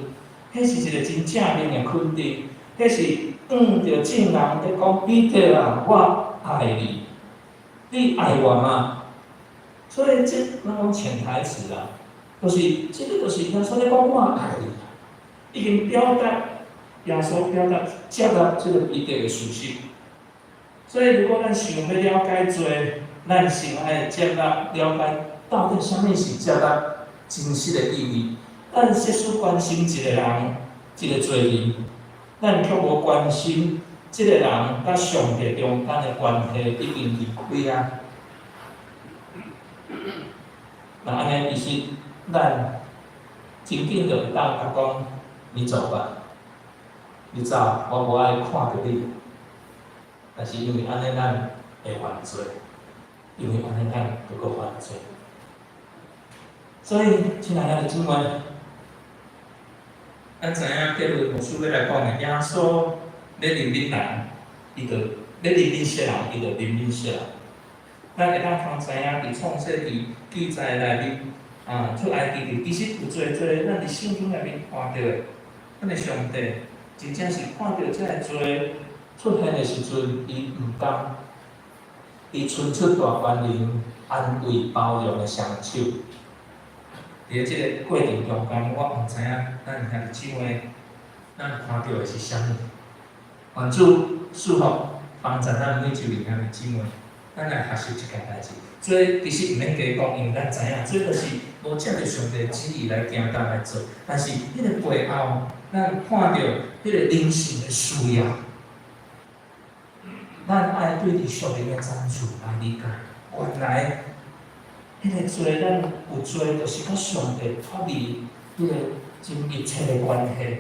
迄是一个真正面的肯定，迄是着正人在讲彼得啊，我爱你，你爱我吗？”所以这咱讲潜台词啦，就是这个就是耶稣在讲我爱你，已经表达。耶稣表达接纳这个彼得的事实，所以如果咱想要了解罪，咱先爱接纳了解到底啥物是接纳真实的意义。咱设处关心一个人，一个罪人，咱却无关心这个人甲上帝中间的关系已经离开啊。那安尼其实咱真紧就会当甲讲，你走吧。你走，我无爱看到你。但是因为安尼，咱会犯罪，因为安尼咱就搁犯罪。所以，亲爱的姊妹，咱知影结论牧师要来讲的，耶稣咧怜悯人，伊就咧怜悯世人，伊就怜悯世人。咱会当通知影，伫创世纪记载内面，出埃及记其实有做咱伫圣经内面看到的，咱的上帝。真正是看到这个罪出现的时阵，伊毋甘，伊伸出大关人安慰包容的双手。伫即个过程中间，我毋知影咱兄弟姊妹，咱看到的是啥物？愿主祝福帮助咱每一位兄弟姊妹，咱来学习一件代志。做其实毋免加讲，因为咱知影，做就是无照着上帝旨意来行动来做，但是迄个背后。咱看到迄个灵性的需要，咱爱对伫属灵的赞助来理解。原来迄个罪，咱有罪，就是甲上帝脱离迄个真密切的关系。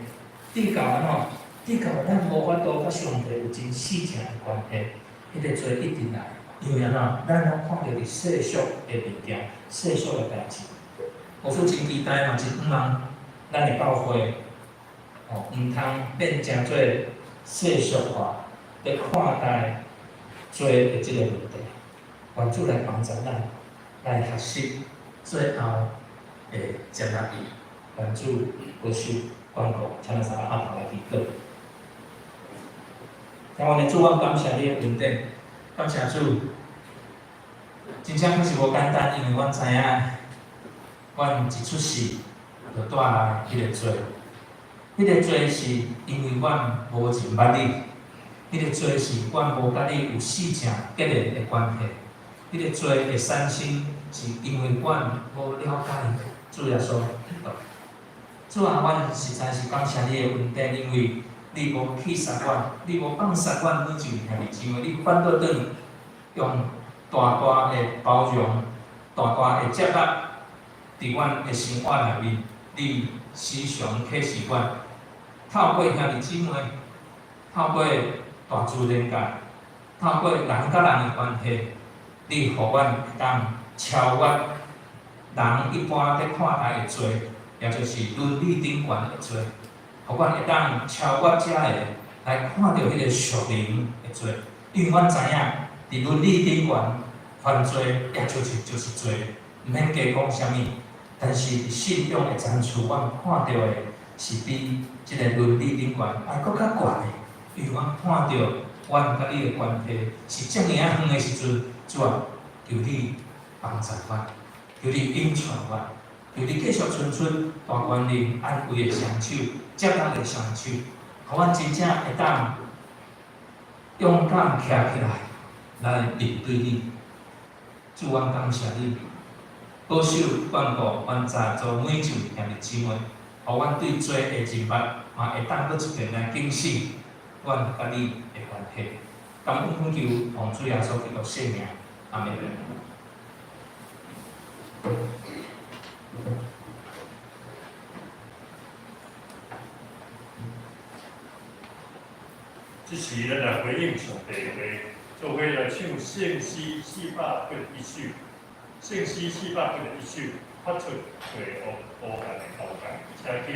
地球吼，地球咱无法度甲上帝有真细情的关系。迄个罪一定来，因为咱拢看到伫世俗的物件、世俗的代志。我父真期待嘛，真希望咱的教会。毋通变成做世俗化，要看待罪的这个问题，愿主来帮助咱来学习，最后会接纳伊。愿主保守关顾，请咱三个阿爸来祈祷。台湾的主，我感谢你的恩典，感谢主，真正确实无简单，因为阮知影，阮一出世就带来迄个罪，迄个罪是因为阮无认捌你，迄个罪是阮无甲你有死正结连的关系，迄个罪的产生是因为阮无了解主耶稣基督。主啊，阮实在是感谢你的恩典，因为你无去杀阮，你无放杀阮每一位兄弟姊妹，你反倒转用大大的包容、大大的接纳，伫阮的生活内面，你时常启示阮，透过兄弟姊妹，透过大自然界，透过人甲人的关系，你互阮当超越人一般在看待的罪，也就是伦理顶悬的罪。互阮会当超越遮个来看到迄个属灵的罪，因为阮知影，伫伦理顶悬犯罪也就是罪，毋免加讲啥物。但是伫信仰的层次，阮看到的是比即个伦理顶悬还佫较悬的，因为阮看到阮甲你的关系是遮尔啊远的时阵，主啊，求你帮助我，求你引带我，求你继续伸出大权能安慰的双手。接纳的双手，互阮真正会当勇敢徛起来，来面对你。主，阮感谢你，保守眷顾阮在座每一位兄弟姊妹，互阮对罪的认捌，嘛会当搁一遍来警醒阮甲你的关系。感恩恳求奉主耶稣基督圣名，阿门。这时，咱来回应上帝的话，做伙来唱圣诗481首，圣诗481首，发出罪恶无限的高价，请起。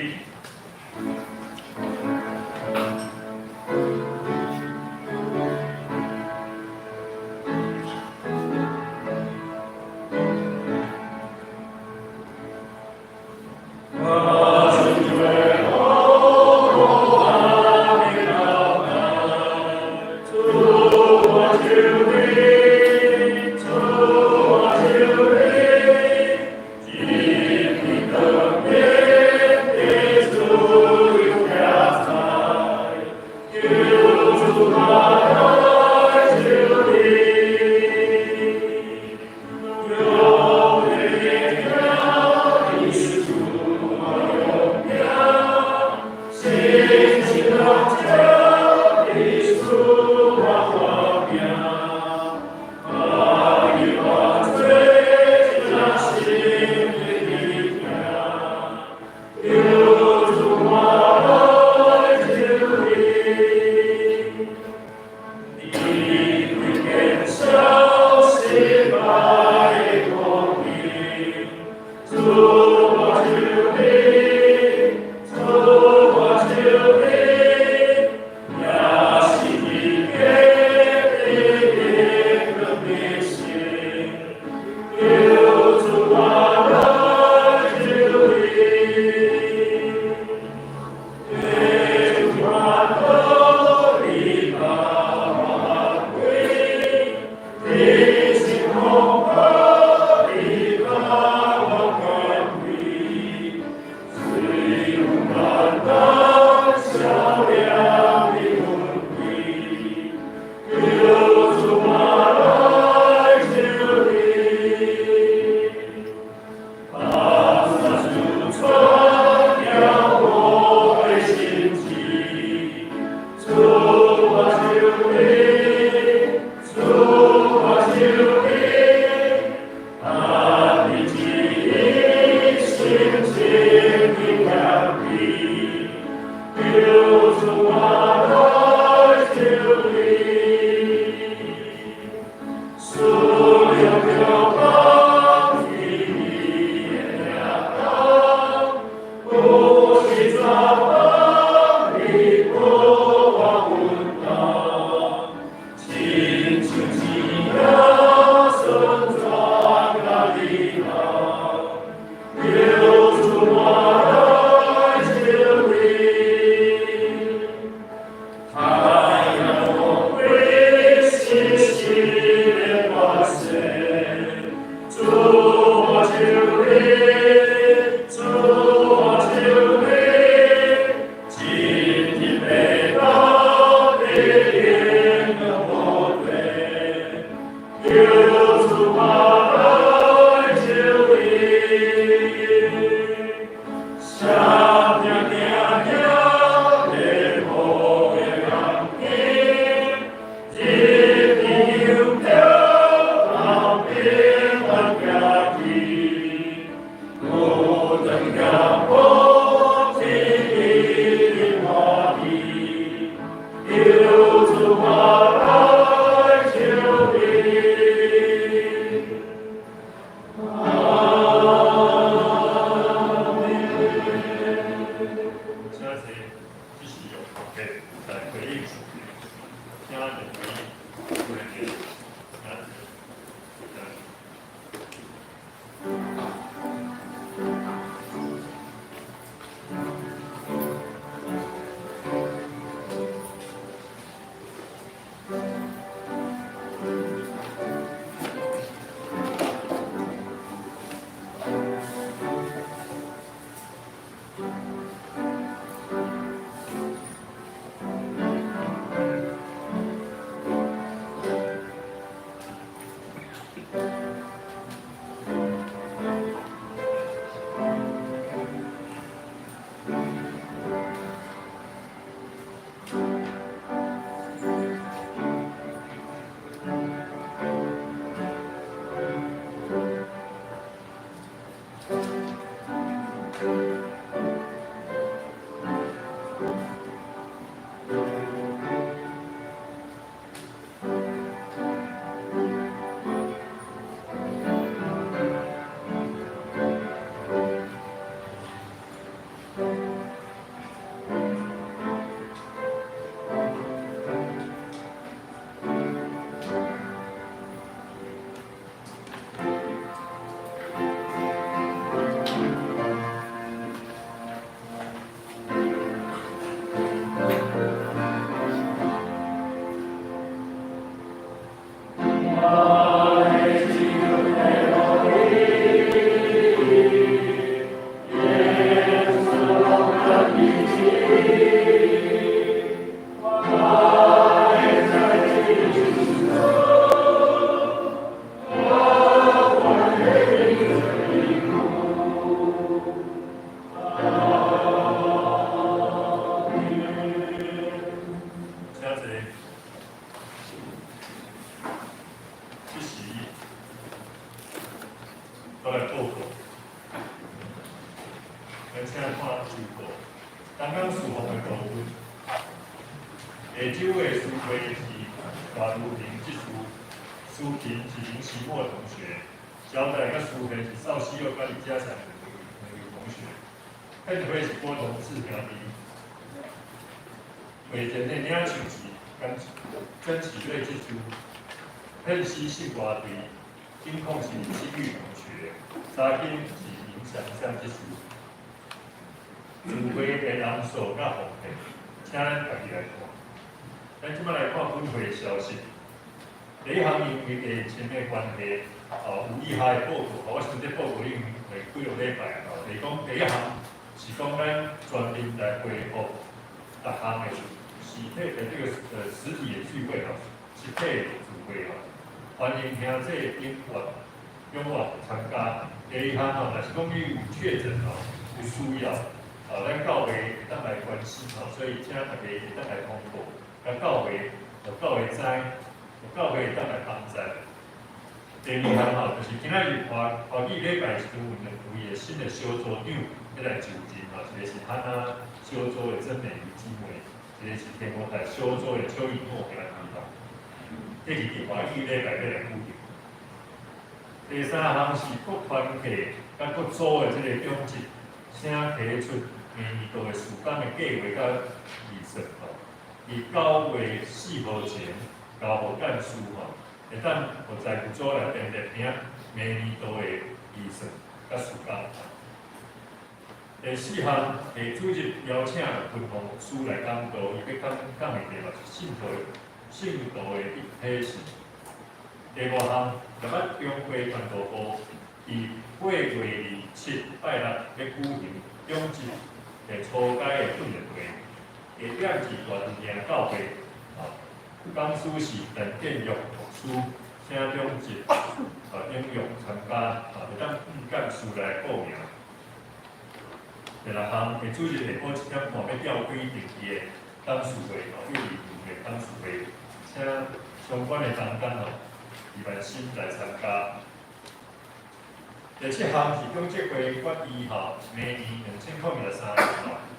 这项是讲这回决议明年2023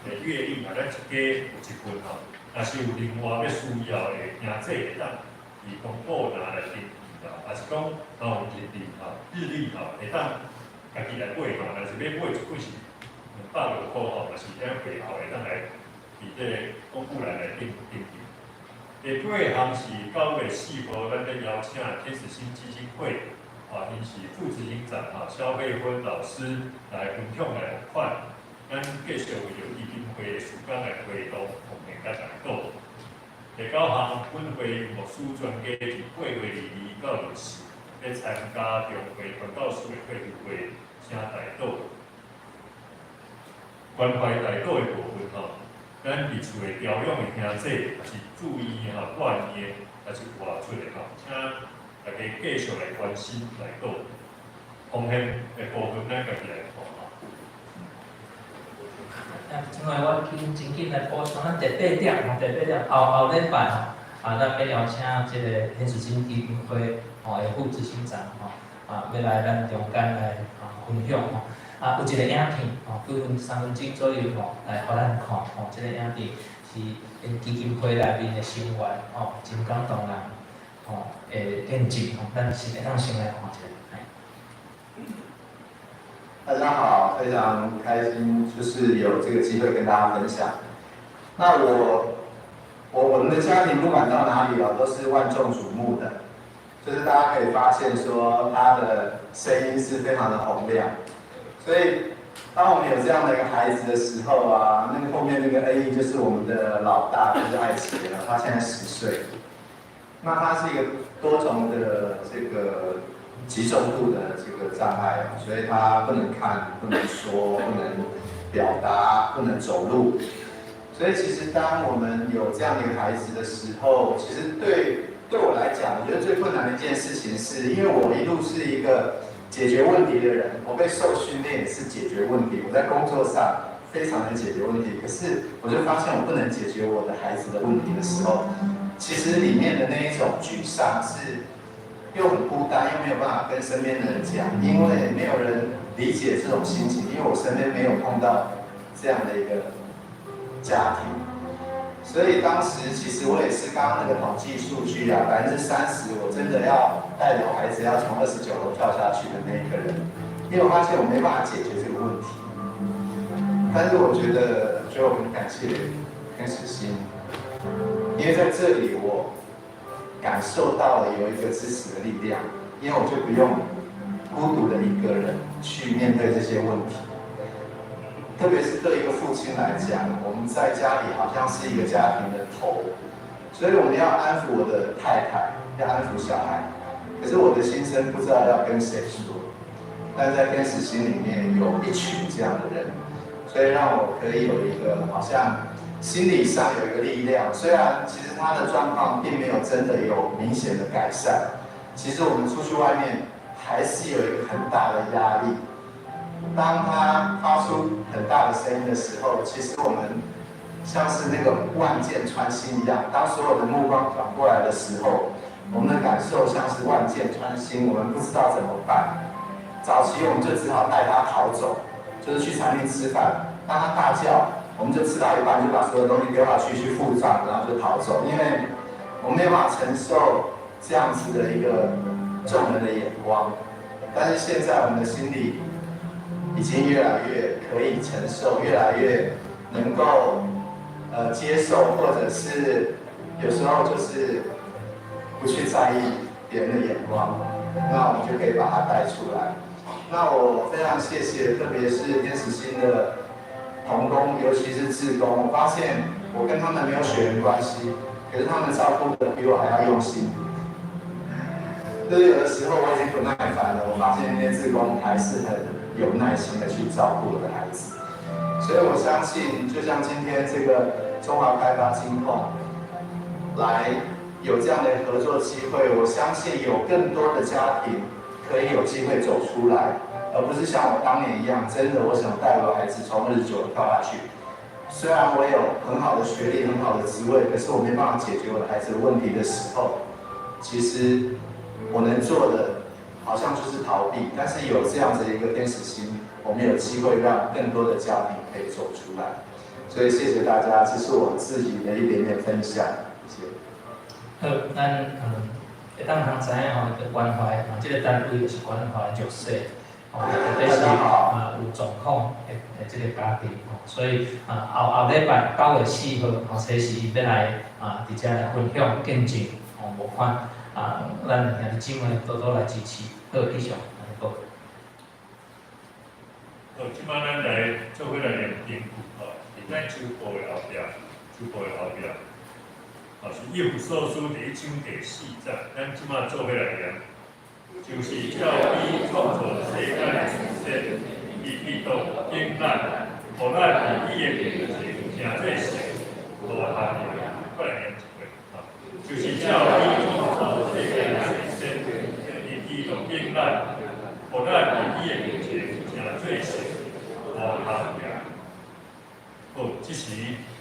年月历咱一家有一份若是有另外要需要的经济会当以公布拿来定还是讲日历会当家己来买若是要买一本是200多块若是咱会后会当来伫这个公布来定。第八项是9月4号，咱要邀请天使星基金会因是副执行长肖佩芬老师来分享来款，咱继续为着基金会的时间来推动奉献甲大道。第9项，本会牧师专家伫8月22到24要参加中会传教士的退休会请大道，关怀大道的部分咱伫厝的调养的兄弟，也是注意锻炼，也是外出的请大家继续来关心来到奉献的部分，咱家己来看。另外，我真紧来补充，咱第8点后礼拜咱要邀请这个天使星基金会的副执行长要来咱中间来分享有一个影片3分钟左右来互咱看这个影片是因基金会内面的成员真感动人的见证咱是会当先来看一下。大家好，非常开心，就是有这个机会跟大家分享。那我们的家庭不管到哪里都是万众瞩目的，就是大家可以发现说他的声音是非常的洪亮。所以，当我们有这样的一个孩子的时候那个后面那个恩义就是我们的老大，就是艾奇了，他现在10岁。那他是一个多重的这个集中度的这个障碍，所以他不能看、不能说、不能表达、不能走路。所以其实当我们有这样的一个孩子的时候，其实对我来讲，我觉得最困难的一件事情是，因为我一路是一个解决问题的人，我被受训练也是解决问题，我在工作上非常能解决问题，可是我就发现我不能解决我的孩子的问题的时候，其实里面的那一种沮丧是又很孤单，又没有办法跟身边的人讲，因为没有人理解这种心情，因为我身边没有碰到这样的一个家庭，所以当时其实我也是刚刚那个统计数据30%，我真的要带着我孩子要从29楼跳下去的那一个人，因为我发现我没办法解决这个问题。但是我觉得我很感谢天使星，因为在这里我感受到了有一个支持的力量，因为我就不用孤独的一个人去面对这些问题。特别是对一个父亲来讲，我们在家里好像是一个家庭的头，所以我们要安抚我的太太，要安抚小孩。可是我的心声不知道要跟谁说，但在天使心里面有一群这样的人，所以让我可以有一个好像心理上有一个力量。虽然其实他的状况并没有真的有明显的改善，其实我们出去外面还是有一个很大的压力。当他发出很大的声音的时候，其实我们像是那个万箭穿心一样，当所有的目光转过来的时候，我们的感受像是万箭穿心，我们不知道怎么办。早期我们就只好带他逃走，就是去餐厅吃饭，当他大叫，我们就吃到一半就把所有东西丢下去付账，然后就逃走，因为我们没有办法承受这样子的一个众人的眼光。但是现在我们的心里已经越来越可以承受，越来越能够接受，或者是有时候就是不去在意别人的眼光，那我们就可以把它带出来。那我非常谢谢，特别是天使星的同工，尤其是志工，我发现我跟他们没有血缘关系，可是他们照顾的比我还要用心。就是有的时候我已经不耐烦了，我发现那些志工还是很有耐心的去照顾我的孩子，所以我相信，就像今天这个中华开发金控来有这样的合作机会，我相信有更多的家庭可以有机会走出来，而不是像我当年一样，真的我想带我的孩子从29跳下去。虽然我有很好的学历、很好的职位，可是我没办法解决我的孩子的问题的时候，其实我能做的好像就是逃避，但是有这样子的一个天使心，我们有机会让更多的家庭可以走出来。所以谢谢大家，这是我自己的一点点分享，谢谢。好，咱会当通知影吼，就关怀这个单位就是关怀弱势，特别是有状况的这个家庭，所以后礼拜9月4号，初是伊要来伫遮来分享见证，无款咱兄弟姊妹多多来支持，好，以上，好。好，即摆咱来做伙来念经，伫咱手部的后壁，是以弗所书第1章第4节，咱即摆做伙来念，就是照伊创造世界的时势，伊必当应咱，互咱以伊的名字成做神，无限的，再来念一回，就是照伊创造世界的时势，伊必当应咱，互咱以伊的名字成做神，无限的。好，即时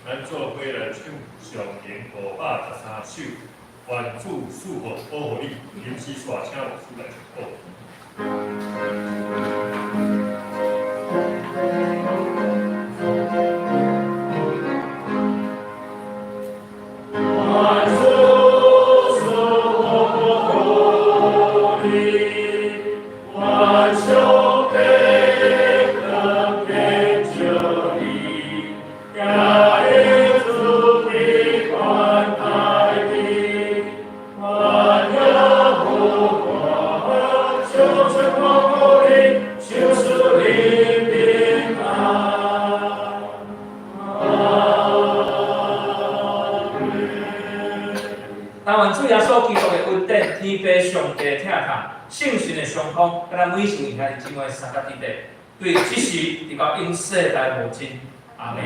咱做伙来唱上联513首，愿主赐福保护你，临时煞请牧师来祝福。圣神的相通，甲咱每一位兄弟姊妹三甲伫地，对即时直到永世来无尽，阿门。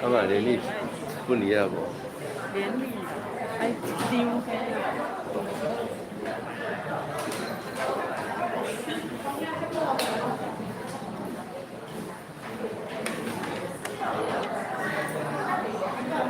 啊嘛，连你分离啊无？连理爱丢。